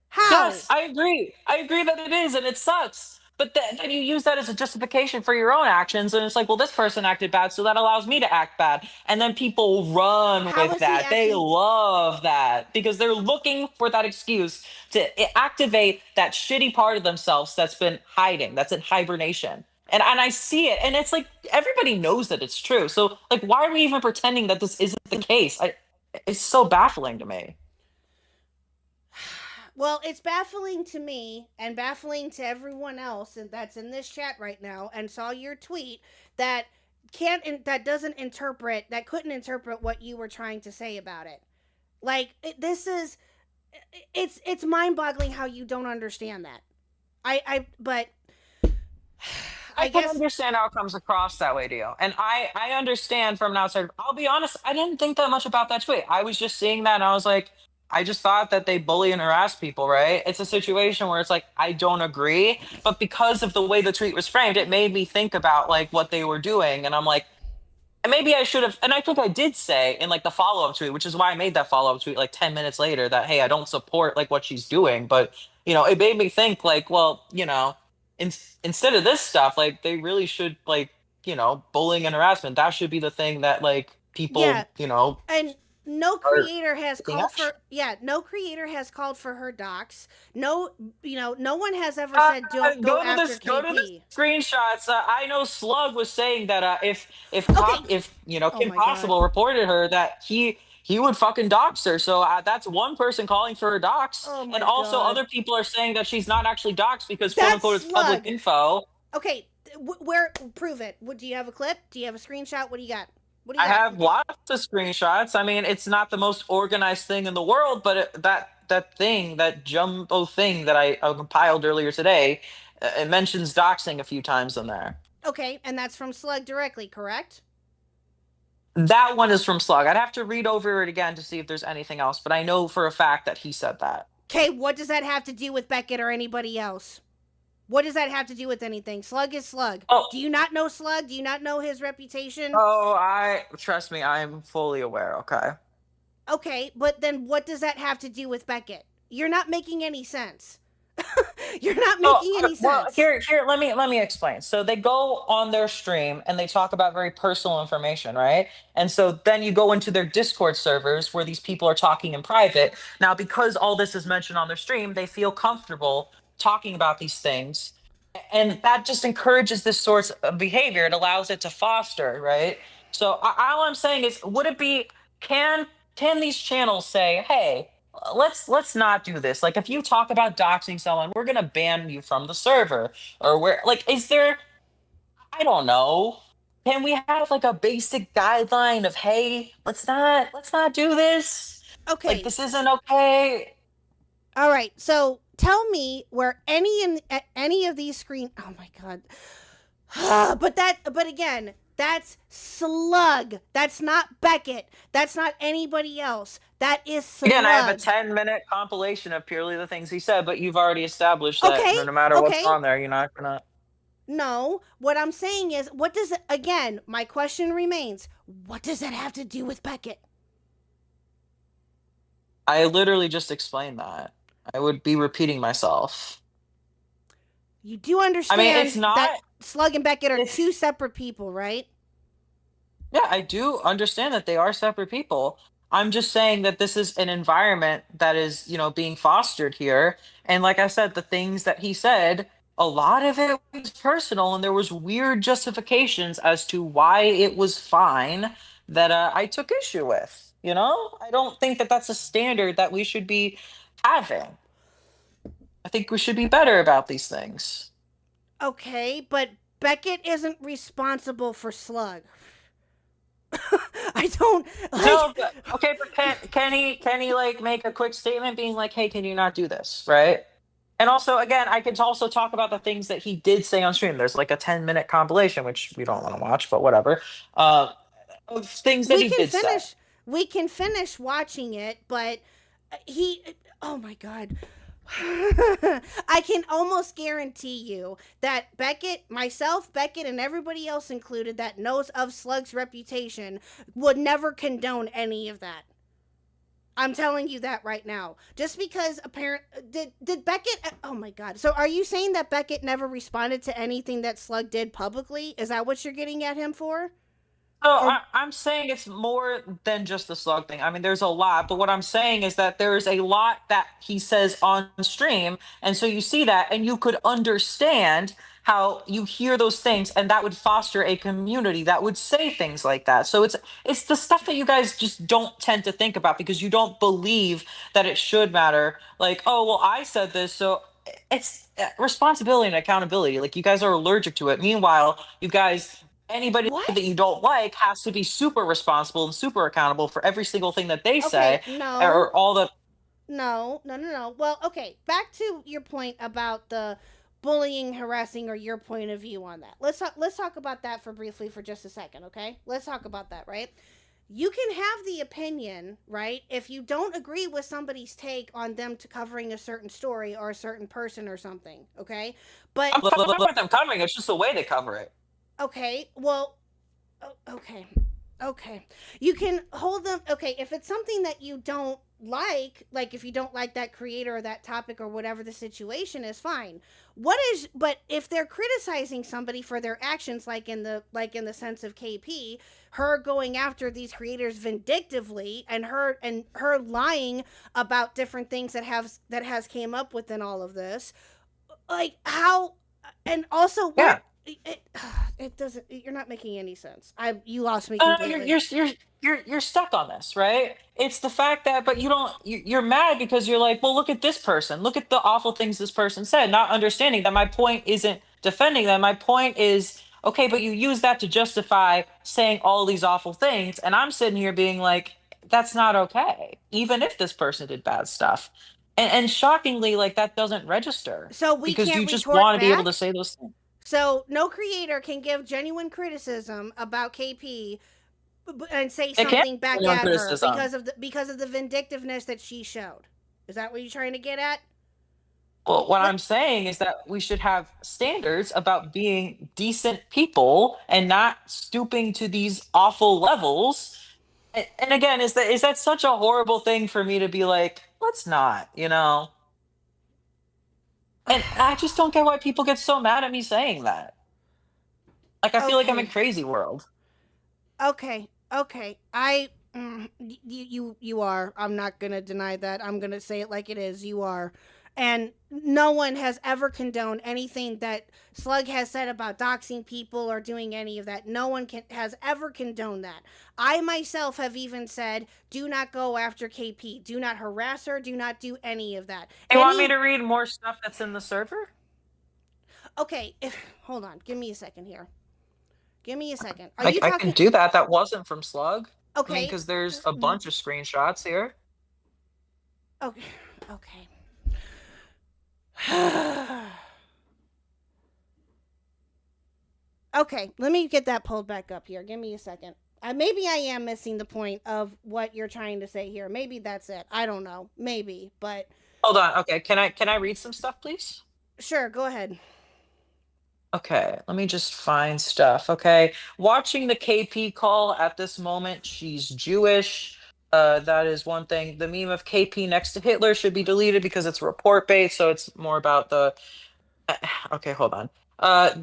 [SPEAKER 1] How?
[SPEAKER 2] Yes, I agree. I agree that it is, and it sucks. But then you use that as a justification for your own actions, and it's like, well, this person acted bad, so that allows me to act bad. And then people run
[SPEAKER 1] How
[SPEAKER 2] with
[SPEAKER 1] is he
[SPEAKER 2] that. They
[SPEAKER 1] acting?
[SPEAKER 2] love that because they're looking for that excuse to activate that shitty part of themselves that's been hiding, that's in hibernation. And I see it, and it's like everybody knows that it's true. So like, why are we even pretending that this isn't the case? It's so baffling to me.
[SPEAKER 1] Well, it's baffling to me and baffling to everyone else that's in this chat right now and saw your tweet that couldn't interpret what you were trying to say about it. Like this is it's mind-boggling how you don't understand that. But
[SPEAKER 2] I
[SPEAKER 1] I
[SPEAKER 2] can
[SPEAKER 1] guess
[SPEAKER 2] understand how it comes across that way to you. And I understand from an outside. I'll be honest, I didn't think that much about that tweet. I was just seeing that and I was like, I just thought that they bully and harass people, right? It's a situation where it's like, I don't agree. But because of the way the tweet was framed, it made me think about like what they were doing. And I'm like, and maybe I should have, and I think I did say in like the follow up tweet, which is why I made that follow up tweet like 10 minutes later that, hey, I don't support like what she's doing. But, it made me think like, well, instead of this stuff, like they really should like, bullying and harassment, that should be the thing that like
[SPEAKER 1] yeah,
[SPEAKER 2] people,
[SPEAKER 1] and no
[SPEAKER 2] are
[SPEAKER 1] creator has
[SPEAKER 2] taking
[SPEAKER 1] called
[SPEAKER 2] action.
[SPEAKER 1] for no creator has called for her docs. No, no one has ever
[SPEAKER 2] Uh,
[SPEAKER 1] said don't go after
[SPEAKER 2] go to the
[SPEAKER 1] KP.
[SPEAKER 2] screenshots. I know Slug was saying that
[SPEAKER 1] Okay.
[SPEAKER 2] if
[SPEAKER 1] Oh
[SPEAKER 2] Kim
[SPEAKER 1] my god.
[SPEAKER 2] Possible reported her that he would fucking dox her. So that's one person calling for her dox,
[SPEAKER 1] Oh
[SPEAKER 2] and
[SPEAKER 1] my
[SPEAKER 2] also
[SPEAKER 1] god.
[SPEAKER 2] other people are saying that she's not actually doxed because quote
[SPEAKER 1] That's
[SPEAKER 2] unquote it's public
[SPEAKER 1] Slug.
[SPEAKER 2] info.
[SPEAKER 1] Okay, where prove it? Do you have a clip? Do you have a screenshot? What do you got? What do you
[SPEAKER 2] I
[SPEAKER 1] got?
[SPEAKER 2] have lots of screenshots. I mean, it's not the most organized thing in the world, but that jumbo thing that I compiled earlier today, it mentions doxing a few times in there.
[SPEAKER 1] Okay, and that's from Slug directly, correct?
[SPEAKER 2] That one is from Slug. I'd have to read over it again to see if there's anything else, but I know for a fact that he said that.
[SPEAKER 1] Okay, what does that have to do with Beckett or anybody else? What does that have to do with anything? Slug is Slug.
[SPEAKER 2] Oh,
[SPEAKER 1] Do you not know Slug? Do you not know his reputation?
[SPEAKER 2] I trust me, I'm fully aware. Okay.
[SPEAKER 1] Okay, but then what does that have to do with Beckett? You're not making any sense. You're not
[SPEAKER 2] Oh,
[SPEAKER 1] making any
[SPEAKER 2] well,
[SPEAKER 1] sense.
[SPEAKER 2] here, let me explain. So they go on their stream and they talk about very personal information, right? And so then you go into their Discord servers where these people are talking in private. Now, because all this is mentioned on their stream, they feel comfortable talking about these things, and that just encourages this sort of behavior. It allows it to foster, right? So all I'm saying is, would it be can can these channels say, hey, let's not do this. Like if you talk about doxing someone, we're gonna ban you from the server. Or where like is there, I don't know. Can we have like a basic guideline of, hey, let's not do this? Like
[SPEAKER 1] Okay,
[SPEAKER 2] this isn't okay.
[SPEAKER 1] all right. So tell me where any of these screen. Oh my god. But again, that's Slug. That's not Beckett. That's not anybody else. That is
[SPEAKER 2] Again, I have a
[SPEAKER 1] Slug.
[SPEAKER 2] 10-minute compilation of purely the things he said, but you've already established that
[SPEAKER 1] Okay,
[SPEAKER 2] no matter what's
[SPEAKER 1] okay.
[SPEAKER 2] on there, you're not gonna.
[SPEAKER 1] No, what I'm saying is, what does it, again, my question remains, what does that have to do with Beckett?
[SPEAKER 2] I literally just explained that. I would be repeating myself.
[SPEAKER 1] You do
[SPEAKER 2] I mean, it's
[SPEAKER 1] understand that
[SPEAKER 2] not.
[SPEAKER 1] Slug and Beckett are
[SPEAKER 2] It's
[SPEAKER 1] two separate people, right?
[SPEAKER 2] Yeah, I do understand that they are separate people. I'm just saying that this is an environment that is, being fostered here. And like I said, the things that he said, a lot of it was personal, and there was weird justifications as to why it was fine that I took issue with. I don't think that that's a standard that we should be having. I think we should be better about these things.
[SPEAKER 1] Okay, but Beckett isn't responsible for Slug. I don't
[SPEAKER 2] No,
[SPEAKER 1] like.
[SPEAKER 2] okay, but can he like make a quick statement being like, "Hey, can you not do this?" Right? And also, again, I could also talk about the things that he did say on stream. There's like a 10-minute compilation, which we don't want to watch, but whatever. Of things that
[SPEAKER 1] we
[SPEAKER 2] he
[SPEAKER 1] can
[SPEAKER 2] did say.
[SPEAKER 1] finish. We can finish watching it, but he. Oh my god. I can almost guarantee you that Beckett, myself, Beckett, and everybody else included that knows of Slug's reputation would never condone any of that. I'm telling you that right now. Just because did Beckett, oh my god. So are you saying that Beckett never responded to anything that Slug did publicly? Is that what you're getting at him for?
[SPEAKER 2] So
[SPEAKER 1] Or
[SPEAKER 2] I'm saying it's more than just the slug thing. I mean, there's a lot, but what I'm saying is that there's a lot that he says on stream, and so you see that, and you could understand how you hear those things, and that would foster a community that would say things like that. So it's the stuff that you guys just don't tend to think about because you don't believe that it should matter. Like, oh well, I said this, so it's responsibility and accountability. Like you guys are allergic to it. Meanwhile, you guys anybody that you
[SPEAKER 1] what?
[SPEAKER 2] don't like has to be super responsible and super accountable for every single thing that they say
[SPEAKER 1] Okay, no.
[SPEAKER 2] or all the.
[SPEAKER 1] No, no, no, no. Well, okay, back to your point about the bullying, harassing, or your point of view on that. Let's talk about that for briefly for just a second, okay? Let's talk about that, right? You can have the opinion, right? If you don't agree with somebody's take on them to covering a certain story or a certain person or something, okay? But
[SPEAKER 2] I'm fine with them covering, it's just the way they cover it.
[SPEAKER 1] okay, well, okay. Okay. You can hold them. Okay, if it's something that you don't like if you don't like that creator or that topic or whatever the situation is, fine. But if they're criticizing somebody for their actions like in the sense of KP, her going after these creators vindictively and her lying about different things that has came up within all of this, like how and also
[SPEAKER 2] Yeah.
[SPEAKER 1] what it, it doesn't, you're not making any sense. You lost me
[SPEAKER 2] You're,
[SPEAKER 1] completely.
[SPEAKER 2] you're stuck on this, right? It's the fact that, but you don't, you're mad because you're like, well, look at this person, look at the awful things this person said, not understanding that my point isn't defending them. My point is, okay, but you use that to justify saying all these awful things. And I'm sitting here being like, that's not okay, even if this person did bad stuff. And shockingly, like that doesn't register
[SPEAKER 1] So we
[SPEAKER 2] because you
[SPEAKER 1] can't
[SPEAKER 2] just
[SPEAKER 1] retort
[SPEAKER 2] want to be able to
[SPEAKER 1] back.
[SPEAKER 2] say those things.
[SPEAKER 1] So no creator can give genuine criticism about KP and say
[SPEAKER 2] It can't
[SPEAKER 1] something
[SPEAKER 2] be
[SPEAKER 1] back
[SPEAKER 2] on
[SPEAKER 1] at her
[SPEAKER 2] criticism.
[SPEAKER 1] because of the vindictiveness that she showed. Is that what you're trying to get at?
[SPEAKER 2] Well, what
[SPEAKER 1] Let
[SPEAKER 2] I'm saying is that we should have standards about being decent people and not stooping to these awful levels. And again, is that such a horrible thing for me to be like, let's not, you know? And I just don't get why people get so mad at me saying that. Like, I feel like I'm in
[SPEAKER 1] okay.
[SPEAKER 2] crazy world.
[SPEAKER 1] Okay, okay. You are. I'm not gonna deny that. I'm gonna say it like it is. You are, and no one has ever condoned anything that Slug has said about doxing people or doing any of that. No one has ever condoned that. I myself have even said, do not go after KP. Do not harass her. Do not do any of that.
[SPEAKER 2] You want me
[SPEAKER 1] Any.
[SPEAKER 2] to read more stuff that's in the server?
[SPEAKER 1] Okay. If hold on. Give me a second here. Give me a second. Are
[SPEAKER 2] I,
[SPEAKER 1] you
[SPEAKER 2] I can
[SPEAKER 1] talking?
[SPEAKER 2] do that. That wasn't from Slug. I mean,
[SPEAKER 1] Okay.
[SPEAKER 2] because there's a bunch of screenshots here.
[SPEAKER 1] Okay. Okay. Okay, let me get that pulled back up here. Give me a second. Maybe I am missing the point of what you're trying to say here. Maybe that's it. I don't know. Maybe, but
[SPEAKER 2] Hold on. Okay, can I read some stuff, please?
[SPEAKER 1] sure, go ahead.
[SPEAKER 2] Okay, let me just find stuff. Okay, watching the KP call at this moment, she's Jewish. That is one thing. The meme of KP next to Hitler should be deleted because it's report based, so it's more about the. Okay, hold on.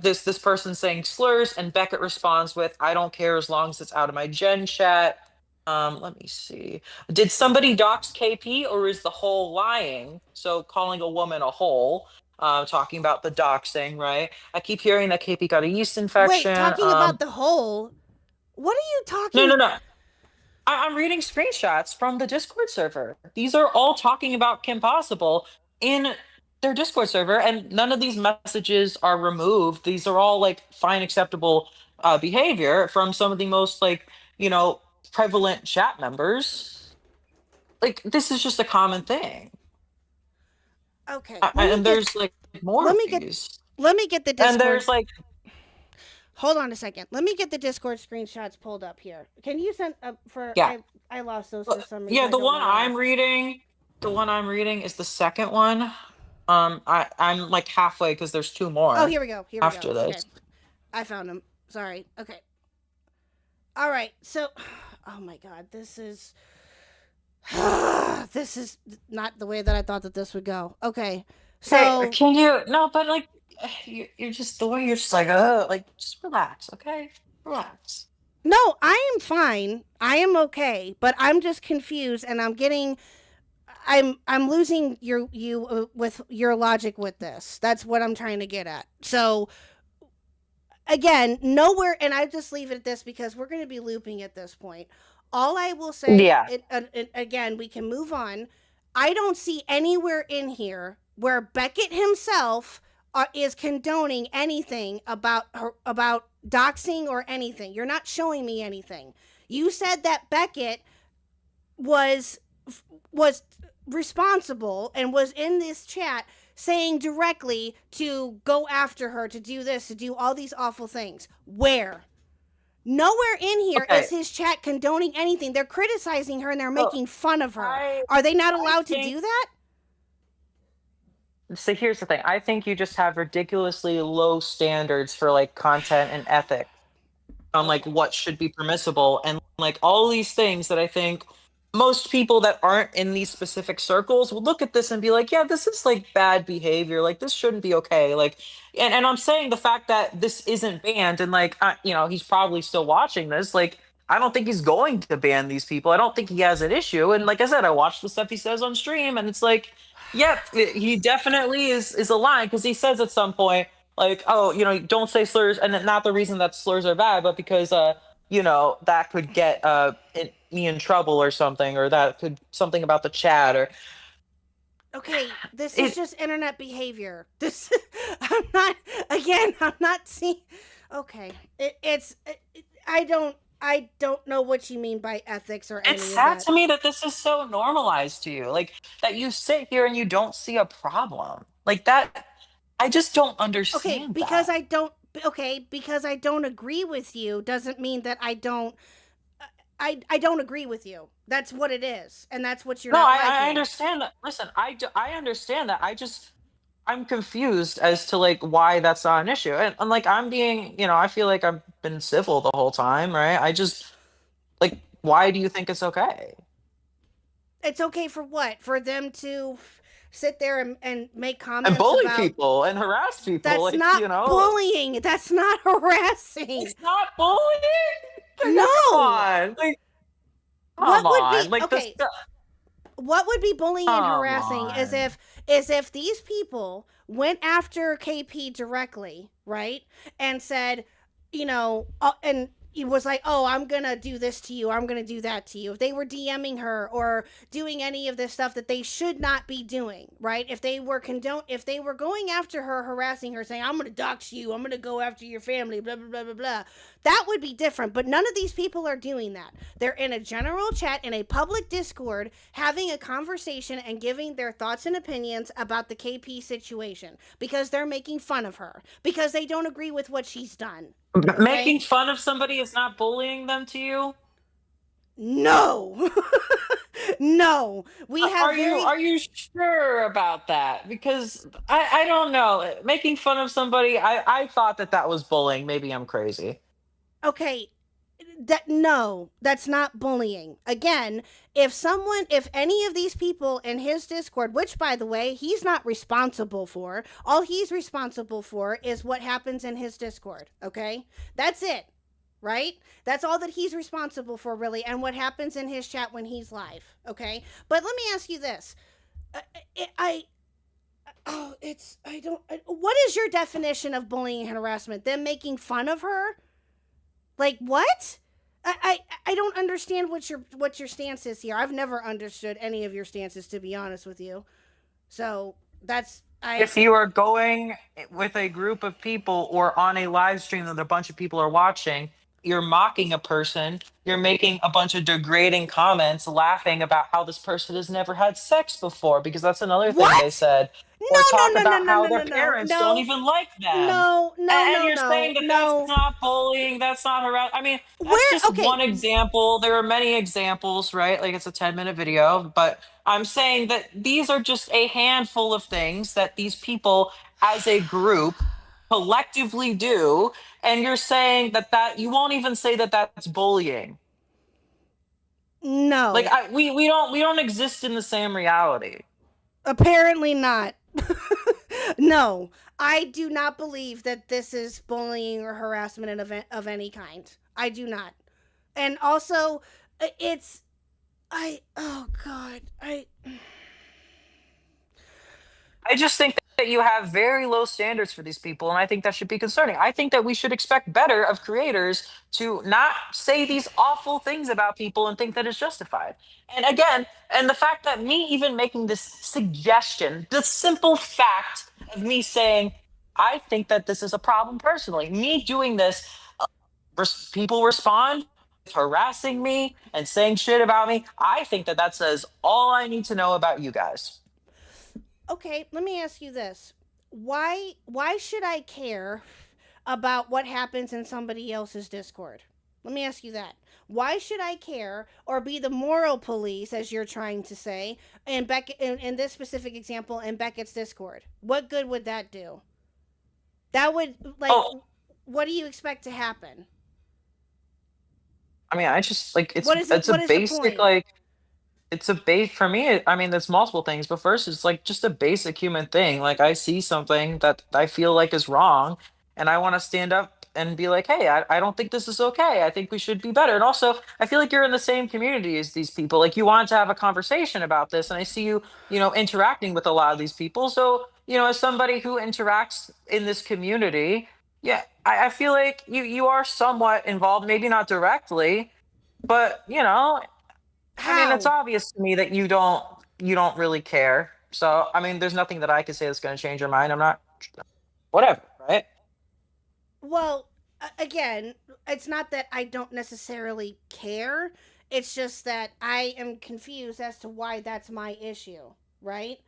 [SPEAKER 2] This person saying slurs, and Beckett responds with, "I don't care as long as it's out of my gen chat." Let me see. Did somebody dox KP, or is the whole lying? So calling a woman a hole. Talking about the doxing, right? I keep hearing that KP got a yeast
[SPEAKER 1] Wait,
[SPEAKER 2] infection.
[SPEAKER 1] talking about the whole. What are you
[SPEAKER 2] No,
[SPEAKER 1] talking?
[SPEAKER 2] no, no. I'm reading screenshots from the Discord server. These are all talking about Kim Possible in their Discord server, and none of these messages are removed. These are all like fine, acceptable behavior from some of the most you know prevalent chat members. Like this is just a common thing,
[SPEAKER 1] Okay, let me
[SPEAKER 2] and
[SPEAKER 1] get.
[SPEAKER 2] there's like more
[SPEAKER 1] Let
[SPEAKER 2] of
[SPEAKER 1] me get.
[SPEAKER 2] these,
[SPEAKER 1] Let me get the
[SPEAKER 2] and
[SPEAKER 1] Discord.
[SPEAKER 2] there's like
[SPEAKER 1] Hold on a second. Let me get the Discord screenshots pulled up here. Can you send for
[SPEAKER 2] yeah,
[SPEAKER 1] I lost those for some reason.
[SPEAKER 2] yeah.
[SPEAKER 1] I
[SPEAKER 2] The
[SPEAKER 1] don't know
[SPEAKER 2] one
[SPEAKER 1] why.
[SPEAKER 2] I'm reading, is the second one. I'm like halfway because there's two
[SPEAKER 1] Oh,
[SPEAKER 2] more
[SPEAKER 1] here we go. Here we go.
[SPEAKER 2] after
[SPEAKER 1] Okay.
[SPEAKER 2] this.
[SPEAKER 1] I found them. Sorry. Okay. All right. So, oh my God, this is this is not the way that I thought that this would go. Okay.
[SPEAKER 2] Okay,
[SPEAKER 1] So,
[SPEAKER 2] can you no, but like you're just the way you're just like, oh, like just relax, okay? Relax.
[SPEAKER 1] no, I am fine. I am okay, but I'm just confused and I'm losing you with your logic with this. That's what I'm trying to get at. So, again, nowhere, and I just leave it at this because we're going to be looping at this point. All I will say,
[SPEAKER 2] Yeah.
[SPEAKER 1] again, we can move on. I don't see anywhere in here where Beckett himself is condoning anything about doxing or anything. You're not showing me anything. You said that Beckett was was responsible and was in this chat saying directly to go after her, to do this, to do all these awful things. Where? Nowhere in here
[SPEAKER 2] Okay.
[SPEAKER 1] is his chat condoning anything. They're criticizing her and they're
[SPEAKER 2] So
[SPEAKER 1] making fun of her.
[SPEAKER 2] I
[SPEAKER 1] Are they not
[SPEAKER 2] I
[SPEAKER 1] allowed to
[SPEAKER 2] think
[SPEAKER 1] do that?
[SPEAKER 2] so here's the thing. I think you just have ridiculously low standards for like content and ethics on like
[SPEAKER 1] Okay.
[SPEAKER 2] what should be permissible and like all these things that I think most people that aren't in these specific circles will look at this and be like, yeah, this is like bad behavior. Like this shouldn't be okay. Like, and I'm saying the fact that this isn't banned and like, he's probably still watching this. Like, I don't think he's going to ban these people. I don't think he has an issue. And like I said, I watched the stuff he says on stream and it's like, yep, he definitely is a lie because he says at some point, like, oh, don't say slurs, and not the reason that slurs are bad, but because that could get me in trouble or something, or that could something about the chat or
[SPEAKER 1] Okay, this is
[SPEAKER 2] it.
[SPEAKER 1] just internet behavior. This I'm not seeing. Okay, I don't know what you mean by ethics or
[SPEAKER 2] It's
[SPEAKER 1] any of
[SPEAKER 2] sad
[SPEAKER 1] that.
[SPEAKER 2] to me that this is so normalized to you, like that you sit here and you don't see a problem like that. I just don't
[SPEAKER 1] Okay,
[SPEAKER 2] understand that.
[SPEAKER 1] because I don't agree with you doesn't mean that I don't agree with you. That's what it is, and that's what you're
[SPEAKER 2] No,
[SPEAKER 1] not
[SPEAKER 2] I
[SPEAKER 1] liking.
[SPEAKER 2] understand that. Listen, I understand that. I just I'm confused as to like why that's not an issue. And like I'm being, I feel like I've been civil the whole time, right? I just like why do you think it's okay?
[SPEAKER 1] It's okay for what? For them to sit there and make
[SPEAKER 2] And
[SPEAKER 1] comments
[SPEAKER 2] bully
[SPEAKER 1] about.
[SPEAKER 2] people and harass people,
[SPEAKER 1] That's
[SPEAKER 2] like,
[SPEAKER 1] not bullying. That's not harassing.
[SPEAKER 2] it's not bullying. Come
[SPEAKER 1] No.
[SPEAKER 2] on. Like,
[SPEAKER 1] What
[SPEAKER 2] come
[SPEAKER 1] would be
[SPEAKER 2] on. Like this
[SPEAKER 1] okay? What would be bullying and
[SPEAKER 2] come
[SPEAKER 1] harassing
[SPEAKER 2] on.
[SPEAKER 1] is if these people went after KP directly, right? And said, and he was like, "Oh, I'm going to do this to you. I'm going to do that to you." If they were DMing her or doing any of this stuff that they should not be doing, right? If they were if they were going after her, harassing her, saying, "I'm going to dox you. I'm going to go after your family, blah blah blah blah blah." That would be different, but none of these people are doing that. They're in a general chat in a public Discord having a conversation and giving their thoughts and opinions about the KP situation because they're making fun of her because they don't agree with what she's done. Okay?
[SPEAKER 2] Making fun of somebody is not bullying them to you?
[SPEAKER 1] No. No. We have
[SPEAKER 2] Are you sure about that? Because I don't know. Making fun of somebody, I thought that that was bullying. Maybe I'm crazy.
[SPEAKER 1] okay, no, that's not bullying. Again, if any of these people in his Discord, which by the way, he's not responsible for, all he's responsible for is what happens in his Discord, okay? That's it. Right? That's all that he's responsible for, really, and what happens in his chat when he's live. Okay, but let me ask you this: what is your definition of bullying and harassment? Them making fun of her? Like what? I don't understand what your stance is here. I've never understood any of your stances, to be honest with you. So that's I
[SPEAKER 2] If you are going with a group of people or on a live stream that a bunch of people are watching, you're mocking a person, you're making a bunch of degrading comments, laughing about how this person has never had sex before, because that's another thing they
[SPEAKER 1] what?
[SPEAKER 2] said.
[SPEAKER 1] No,
[SPEAKER 2] Or talk
[SPEAKER 1] no, no,
[SPEAKER 2] about
[SPEAKER 1] no,
[SPEAKER 2] how
[SPEAKER 1] no,
[SPEAKER 2] their
[SPEAKER 1] no, no,
[SPEAKER 2] parents don't
[SPEAKER 1] no,
[SPEAKER 2] even like them.
[SPEAKER 1] no, no,
[SPEAKER 2] And
[SPEAKER 1] no,
[SPEAKER 2] you're
[SPEAKER 1] no,
[SPEAKER 2] saying that that's
[SPEAKER 1] no.
[SPEAKER 2] not bullying, that's not harassment. I mean, that's
[SPEAKER 1] Where?
[SPEAKER 2] just
[SPEAKER 1] Okay,
[SPEAKER 2] one example. There are many examples, right? Like it's a 10-minute video, but I'm saying that these are just a handful of things that these people as a group collectively do, and you're saying that you won't even say that that's bullying. Like
[SPEAKER 1] no.
[SPEAKER 2] we don't exist in the same reality.
[SPEAKER 1] Apparently not. No, I do not believe that this is bullying or harassment of any kind. I do not. And also, it's oh god,
[SPEAKER 2] I just think that you have very low standards for these people, and I think that should be concerning. I think that we should expect better of creators to not say these awful things about people and think that it's justified. And again, and the fact that me even making this suggestion, the simple fact of me saying, I think that this is a problem personally, me doing this, people respond harassing me and saying shit about me. I think that that says all I need to know about you guys.
[SPEAKER 1] okay, let me ask you this. Why should I care about what happens in somebody else's Discord? Let me ask you that. Why should I care or be the moral police, as you're trying to say, in this specific example in Beckett's Discord? What good would that do? That would
[SPEAKER 2] Oh,
[SPEAKER 1] what do you expect to happen?
[SPEAKER 2] I mean, I just like it's a
[SPEAKER 1] What is the
[SPEAKER 2] basic
[SPEAKER 1] point?
[SPEAKER 2] like it's a base for me. I mean, there's multiple things, but first, it's like just a basic human thing. Like I see something that I feel like is wrong, and I want to stand up and be like, "Hey, I don't think this is okay. I think we should be better." And also, I feel like you're in the same community as these people. Like you want to have a conversation about this, and I see you, interacting with a lot of these people. So, as somebody who interacts in this community, yeah, I feel like you are somewhat involved, maybe not directly, but I mean, it's
[SPEAKER 1] How?
[SPEAKER 2] obvious to me that you don't really care. So, I mean, there's nothing that I can say that's going to change your mind. I'm not whatever, right?
[SPEAKER 1] Well, again, it's not that I don't necessarily care. It's just that I am confused as to why that's my issue, right?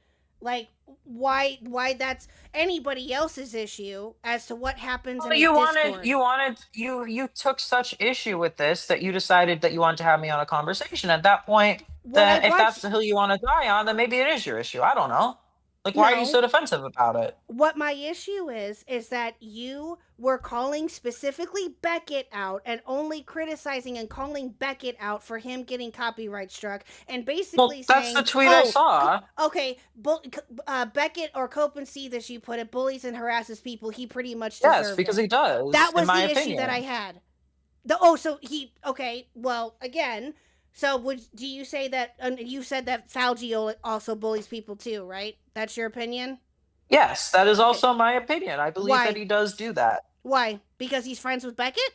[SPEAKER 1] Like why that's anybody else's issue as to what happens
[SPEAKER 2] Well,
[SPEAKER 1] in his
[SPEAKER 2] you wanted
[SPEAKER 1] Discord.
[SPEAKER 2] you wanted you took such issue with this that you decided that you wanted to have me on a conversation. At that point,
[SPEAKER 1] What I
[SPEAKER 2] then if
[SPEAKER 1] want
[SPEAKER 2] that's the hill you want to die on, then maybe it is your issue. I don't know. Like, why are you
[SPEAKER 1] No.
[SPEAKER 2] so defensive about it?
[SPEAKER 1] What my issue is that you were calling specifically Beckett out and only criticizing and calling Beckett out for him getting copyright struck and
[SPEAKER 2] Well,
[SPEAKER 1] basically
[SPEAKER 2] that's the
[SPEAKER 1] saying,
[SPEAKER 2] tweet I
[SPEAKER 1] "Oh,
[SPEAKER 2] saw.
[SPEAKER 1] okay, Beckett or Cope and C, as you put it, bullies and harasses people. He pretty much
[SPEAKER 2] Yes,
[SPEAKER 1] deserved
[SPEAKER 2] because
[SPEAKER 1] it."
[SPEAKER 2] he does,
[SPEAKER 1] That
[SPEAKER 2] in
[SPEAKER 1] was
[SPEAKER 2] my
[SPEAKER 1] the issue that I
[SPEAKER 2] opinion.
[SPEAKER 1] had. Well, again, so do you say that you said that Fauci also bullies people too, right? That's your opinion?
[SPEAKER 2] Yes, that is
[SPEAKER 1] Okay.
[SPEAKER 2] also my opinion. I believe that
[SPEAKER 1] Why?
[SPEAKER 2] he does do that.
[SPEAKER 1] Why? Because he's friends with Beckett?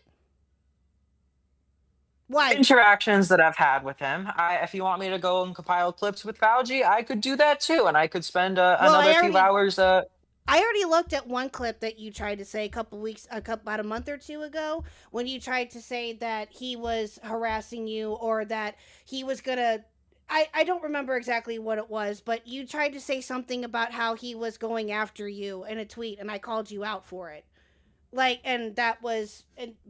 [SPEAKER 1] Why?
[SPEAKER 2] Interactions that I've had with him. If you want me to go and compile clips with Fauci, I could do that too, and I could spend
[SPEAKER 1] Well,
[SPEAKER 2] another few hours.
[SPEAKER 1] I already looked at one clip that you tried to say about a month or two ago, when you tried to say that he was harassing you or that he was gonna. I don't remember exactly what it was, but you tried to say something about how he was going after you in a tweet, and I called you out for it. Like, and that was,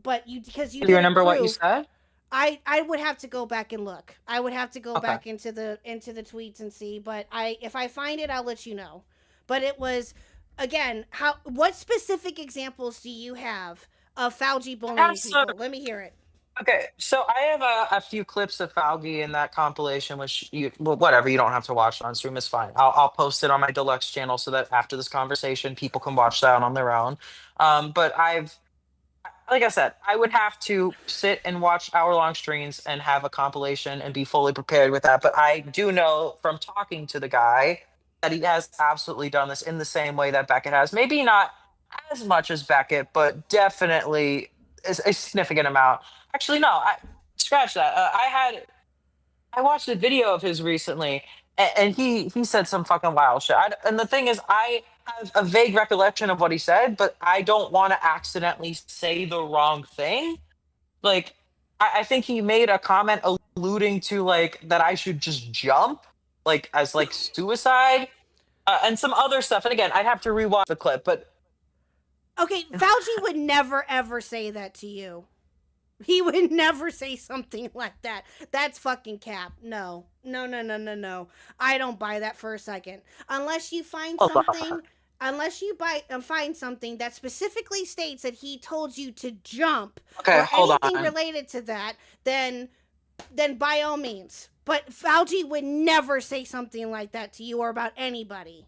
[SPEAKER 1] but because you
[SPEAKER 2] Do you
[SPEAKER 1] didn't
[SPEAKER 2] remember what you
[SPEAKER 1] prove.
[SPEAKER 2] said?
[SPEAKER 1] I would have to go back and look. I would have to go
[SPEAKER 2] Okay.
[SPEAKER 1] back into the tweets and see, but if I find it, I'll let you know. But it was, again, what specific examples do you have of Fauci bullying
[SPEAKER 2] Absolutely.
[SPEAKER 1] people? Let me hear it.
[SPEAKER 2] Okay, so I have a few clips of Fauci in that compilation, which whatever, you don't have to watch on stream, it's fine. I'll post it on my deluxe channel so that after this conversation, people can watch that on their own. But like I said, I would have to sit and watch hour-long streams and have a compilation and be fully prepared with that. But I do know from talking to the guy that he has absolutely done this in the same way that Beckett has. Maybe not as much as Beckett, but definitely a significant amount. Actually, no, I scratch that. I watched a video of his recently, and he said some fucking wild shit. And the thing is, I have a vague recollection of what he said, but I don't want to accidentally say the wrong thing. Like, I think he made a comment alluding to like that I should just jump, like as like suicide, and some other stuff. And again, I'd have to rewatch the clip, but
[SPEAKER 1] Okay, Fauci would never ever say that to you. He would never say something like that. That's fucking cap. No. No, no, no, no, no. I don't buy that for a second. Unless you find
[SPEAKER 2] hold
[SPEAKER 1] something,
[SPEAKER 2] on.
[SPEAKER 1] find something that specifically states that he told you to jump
[SPEAKER 2] Okay,
[SPEAKER 1] or
[SPEAKER 2] hold
[SPEAKER 1] anything
[SPEAKER 2] on.
[SPEAKER 1] related to that, then by all means. But Fauci would never say something like that to you or about anybody.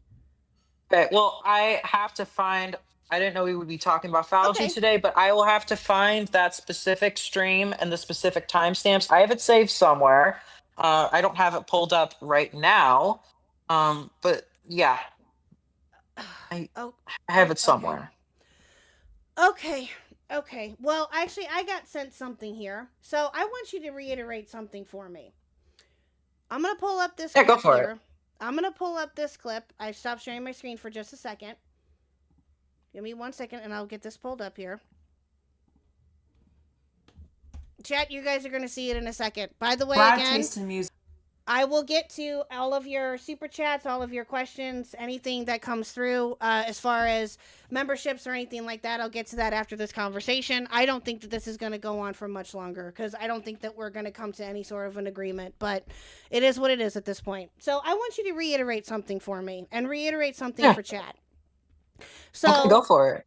[SPEAKER 2] Okay, well, I have to find. I didn't know we would be talking about Fauci
[SPEAKER 1] Okay.
[SPEAKER 2] today, but I will have to find that specific stream and the specific timestamps. I have it saved somewhere. I don't have it pulled up right now, but yeah, I
[SPEAKER 1] Oh,
[SPEAKER 2] I have it
[SPEAKER 1] okay.
[SPEAKER 2] somewhere.
[SPEAKER 1] Okay. Okay. Well, actually, I got sent something here. So I want you to reiterate something for me. I'm going to pull up this
[SPEAKER 2] Yeah, go
[SPEAKER 1] clip
[SPEAKER 2] for it.
[SPEAKER 1] here. I'm going to pull up this clip. I stopped sharing my screen for just a second. Give me 1 second and I'll get this pulled up here. Chat, you guys are going to see it in a second. By the way, again, I will get to all of your super chats, all of your questions, anything that comes through as far as memberships or anything like that. I'll get to that after this conversation. I don't think that this is going to go on for much longer because I don't think that we're going to come to any sort of an agreement, but it is what it is at this point. So I want you to reiterate something for me and reiterate something for chat. So
[SPEAKER 2] Okay, go for it.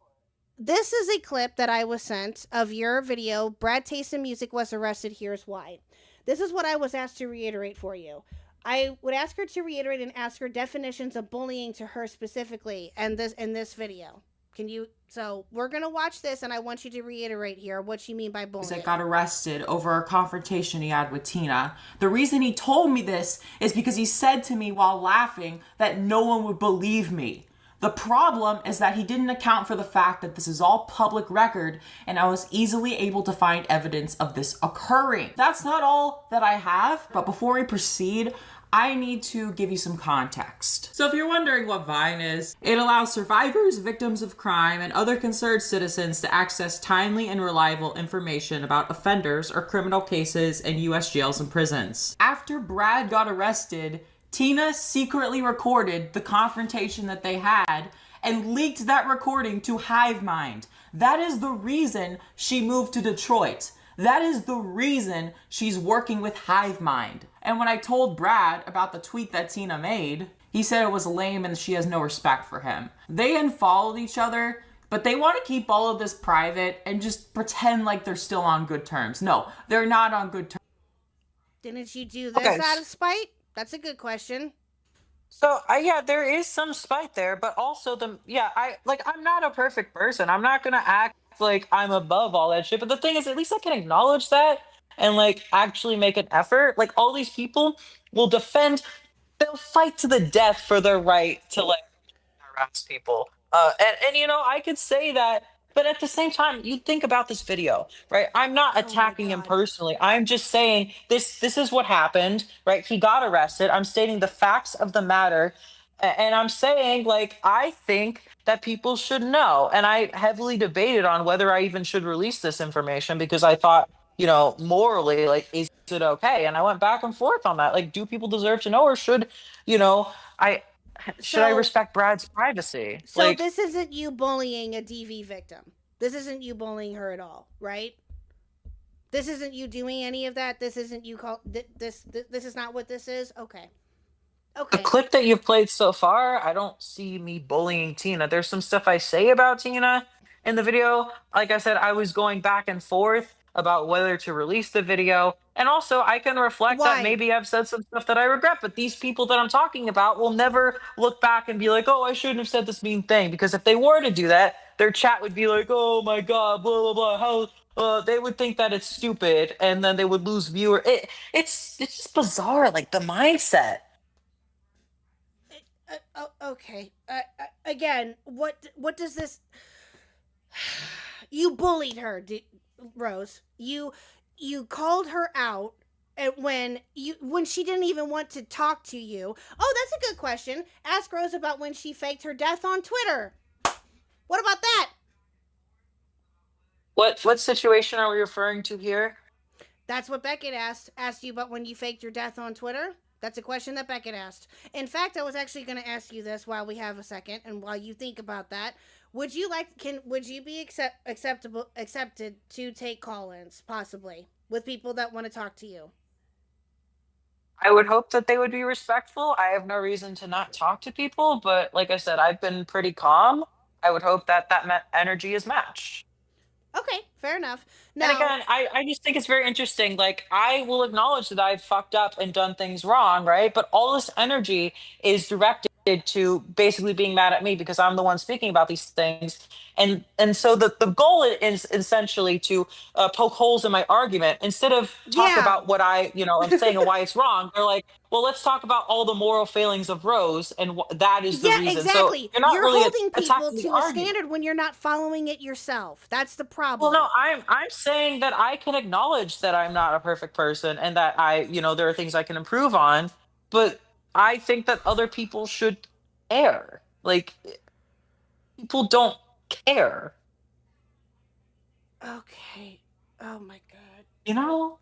[SPEAKER 1] this is a clip that I was sent of your video. Brad Taste in Music was arrested. Here's why. This is what I was asked to reiterate for you. I would ask her to reiterate and ask her definitions of bullying to her specifically and this in this video. Can you? So we're gonna watch this, and I want you to reiterate here what you mean by bullying.
[SPEAKER 4] That got arrested over a confrontation he had with Tina. The reason he told me this is because he said to me while laughing that no one would believe me. The problem is that he didn't account for the fact that this is all public record and I was easily able to find evidence of this occurring. That's not all that I have, but before we proceed, I need to give you some context. So if you're wondering what Vine is, it allows survivors, victims of crime, and other concerned citizens to access timely and reliable information about offenders or criminal cases in US jails and prisons. After Brad got arrested, Tina secretly recorded the confrontation that they had and leaked that recording to Hive Mind. That is the reason she moved to Detroit. That is the reason she's working with Hive Mind. And when I told Brad about the tweet that Tina made, he said it was lame and she has no respect for him. They unfollowed each other, but they want to keep all of this private and just pretend like they're still on good terms. No, they're not on good terms.
[SPEAKER 1] Didn't you do this out of spite? That's a good question.
[SPEAKER 2] So yeah, there is some spite there, but also I'm not a perfect person. I'm not gonna act like I'm above all that shit. But the thing is, at least I can acknowledge that and like actually make an effort. Like all these people will defend, they'll fight to the death for their right to like harass people. And I could say that, but at the same time, you think about this video, right? I'm not attacking him personally. I'm just saying this is what happened, right? He got arrested. I'm stating the facts of the matter. And I'm saying, like, I think that people should know. And I heavily debated on whether I even should release this information because I thought, morally, like, is it okay? And I went back and forth on that. Like, do people deserve to know, or I should I
[SPEAKER 1] So-
[SPEAKER 2] respect Brad's privacy?
[SPEAKER 1] So
[SPEAKER 2] Like,
[SPEAKER 1] this isn't you bullying a DV victim. This isn't you bullying her at all, right? This isn't you doing any of that. This isn't you this is not what this is. Okay.
[SPEAKER 2] the
[SPEAKER 1] Okay.
[SPEAKER 2] clip that you've played so far, I don't see me bullying Tina. There's some stuff I say about Tina in the video. Like I said, I was going back and forth about whether to release the video. And also, I can reflect
[SPEAKER 1] Why?
[SPEAKER 2] that maybe I've said some stuff that I regret, but these people that I'm talking about will never look back and be like, oh, I shouldn't have said this mean thing. Because if they were to do that, their chat would be like, oh my God, blah, blah, blah. How they would think that it's stupid, and then they would lose viewer. It's just bizarre, like the mindset.
[SPEAKER 1] Okay. Again, what does this? You bullied her, Rose. You called her out when she didn't even want to talk to you. Oh, that's a good question. Ask Rose about when she faked her death on Twitter. What about that?
[SPEAKER 2] What situation are we referring to here?
[SPEAKER 1] That's what Beckett asked you about when you faked your death on Twitter. That's a question that Beckett asked. In fact, I was actually going to ask you this while we have a second, and while you think about that, would you be accepted to take call-ins possibly with people that want to talk to you?
[SPEAKER 2] I would hope that they would be respectful. I have no reason to not talk to people, but like I said, I've been pretty calm. I would hope that energy is matched.
[SPEAKER 1] Okay, fair enough.
[SPEAKER 2] And again, I just think it's very interesting. Like, I will acknowledge that I've fucked up and done things wrong, right? But all this energy is directed to basically being mad at me because I'm the one speaking about these things. And so the goal is essentially to poke holes in my argument instead of talk about what I'm saying and why it's wrong. They're like, well, let's talk about all the moral failings of Rose, and that is the reason.
[SPEAKER 1] Exactly.
[SPEAKER 2] So you're not really
[SPEAKER 1] holding people to a
[SPEAKER 2] argument.
[SPEAKER 1] standard when you're not following it yourself. That's the problem.
[SPEAKER 2] Well, no, I'm saying that I can acknowledge that I'm not a perfect person and that there are things I can improve on, but I think that other people should care. Like, people don't care.
[SPEAKER 1] Okay. Oh my God.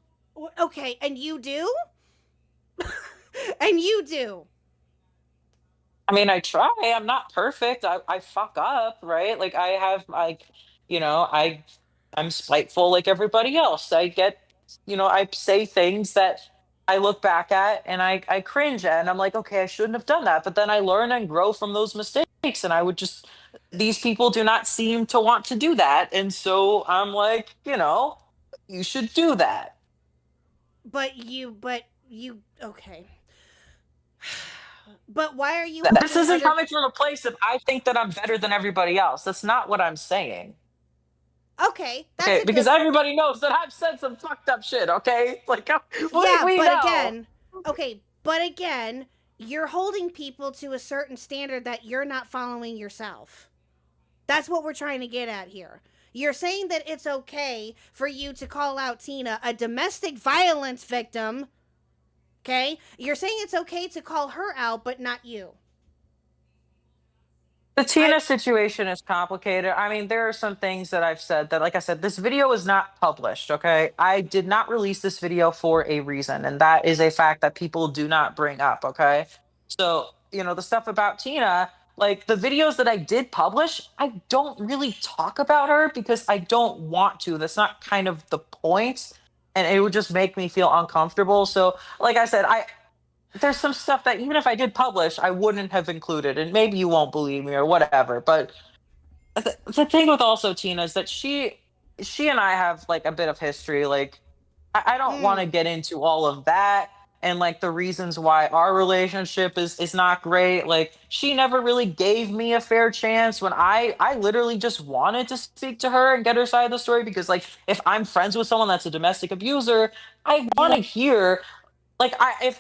[SPEAKER 1] Okay, and you do? And you do.
[SPEAKER 2] I mean, I try. I'm not perfect. I fuck up, right? Like, I have, like, I'm spiteful like everybody else. I say things that I look back at and I cringe at, and I'm like, okay, I shouldn't have done that. But then I learn and grow from those mistakes, and these people do not seem to want to do that. And so I'm like, you should do that.
[SPEAKER 1] But you, okay. But why are you?
[SPEAKER 2] This isn't coming from a place of I think that I'm better than everybody else. That's not what I'm saying.
[SPEAKER 1] Okay, that's
[SPEAKER 2] because everybody knows that I've said some fucked up shit. Okay, like we know.
[SPEAKER 1] But again, you're holding people to a certain standard that you're not following yourself. That's what we're trying to get at here. You're saying that it's okay for you to call out Tina a domestic violence victim. Okay? You're saying it's okay to call her out, but not you.
[SPEAKER 2] The Tina situation is complicated. I mean, there are some things that I've said that, like I said, this video is not published, okay? I did not release this video for a reason, and that is a fact that people do not bring up, okay? So, the stuff about Tina Like the videos that I did publish, I don't really talk about her because I don't want to. That's not kind of the point. And it would just make me feel uncomfortable. So, like I said, there's some stuff that even if I did publish, I wouldn't have included. And maybe you won't believe me or whatever. But the thing with also Tina is that she and I have like a bit of history. Like I don't want to
[SPEAKER 1] Mm.
[SPEAKER 2] get into all of that and like the reasons why our relationship is not great. Like she never really gave me a fair chance when I literally just wanted to speak to her and get her side of the story because like if I'm friends with someone that's a domestic abuser, I want to hear like I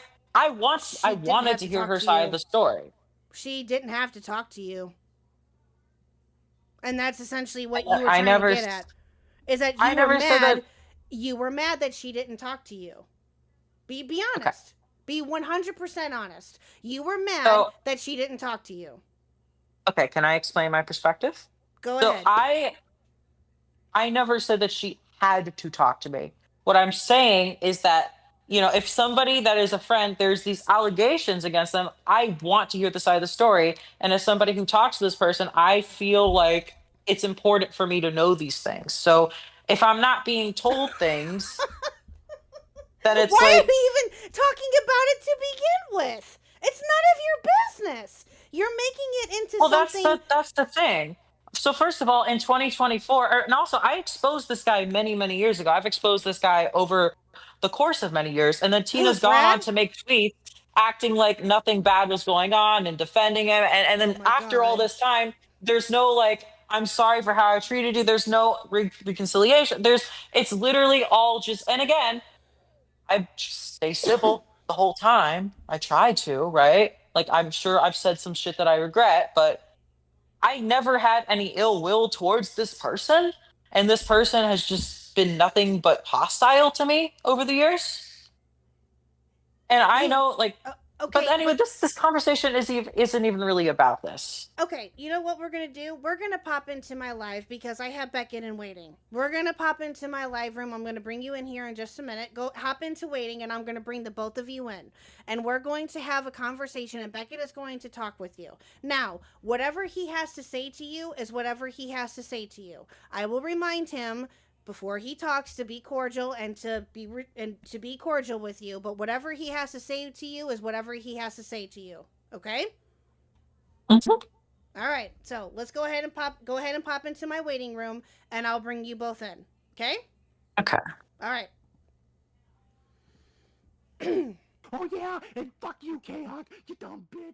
[SPEAKER 1] She didn't
[SPEAKER 2] wanted
[SPEAKER 1] have
[SPEAKER 2] to
[SPEAKER 1] to
[SPEAKER 2] hear
[SPEAKER 1] talk
[SPEAKER 2] her
[SPEAKER 1] to
[SPEAKER 2] side of
[SPEAKER 1] you.
[SPEAKER 2] the story.
[SPEAKER 1] She didn't have to talk to you. And that's essentially what you were
[SPEAKER 2] I
[SPEAKER 1] trying to
[SPEAKER 2] never
[SPEAKER 1] get at. Is that
[SPEAKER 2] I
[SPEAKER 1] you were
[SPEAKER 2] never said that.
[SPEAKER 1] mad. You were mad that she didn't talk to you. Be
[SPEAKER 2] Okay.
[SPEAKER 1] honest. Be 100% honest. You were mad
[SPEAKER 2] So,
[SPEAKER 1] that she didn't talk to you.
[SPEAKER 2] okay, can I explain my perspective?
[SPEAKER 1] Go
[SPEAKER 2] So,
[SPEAKER 1] ahead.
[SPEAKER 2] I never said that she had to talk to me. What I'm saying is that, if somebody that is a friend, there's these allegations against them, I want to hear the side of the story. And as somebody who talks to this person, I feel like it's important for me to know these things. So if I'm not being told things, then it's
[SPEAKER 1] Why are
[SPEAKER 2] like,
[SPEAKER 1] we even talking about it to begin with? It's none of your business. You're making it into
[SPEAKER 2] well,
[SPEAKER 1] something.
[SPEAKER 2] that's the thing. So first of all, in 2024, and also I exposed this guy many, many years ago. I've exposed this guy over the course of many years, and then
[SPEAKER 1] Who,
[SPEAKER 2] Tina's gone on
[SPEAKER 1] Brad?
[SPEAKER 2] to make tweets acting like nothing bad was going on and defending him. And
[SPEAKER 1] Oh
[SPEAKER 2] then
[SPEAKER 1] my
[SPEAKER 2] after all
[SPEAKER 1] god.
[SPEAKER 2] this time, there's no like, I'm sorry for how I treated you. There's no reconciliation. It's literally all just. And again, I just stay civil the whole time. I try to, right? Like I'm sure I've said some shit that I regret, but I never had any ill will towards this person, and this person has just been nothing but hostile to me over the years. And I
[SPEAKER 1] You
[SPEAKER 2] know, like, but
[SPEAKER 1] okay,
[SPEAKER 2] anyway,
[SPEAKER 1] but
[SPEAKER 2] this conversation isn't even really about this.
[SPEAKER 1] okay, you know what we're gonna do? We're gonna pop into my live because I have Beckett in waiting. We're gonna pop into my live room. I'm gonna bring you in here in just a minute. Go hop into waiting, and I'm gonna bring the both of you in, and we're going to have a conversation. And Beckett is going to talk with you. Now, whatever he has to say to you is whatever he has to say to you. I will remind him before he talks to be cordial and to be cordial with you. But whatever he has to say to you is whatever he has to say to you. Okay.
[SPEAKER 2] Mhm.
[SPEAKER 1] All right, so let's go ahead and pop into my waiting room, and I'll bring you both in. Okay?
[SPEAKER 2] Okay.
[SPEAKER 1] All right.
[SPEAKER 5] Oh yeah, and fuck you, KHuck, you dumb bitch.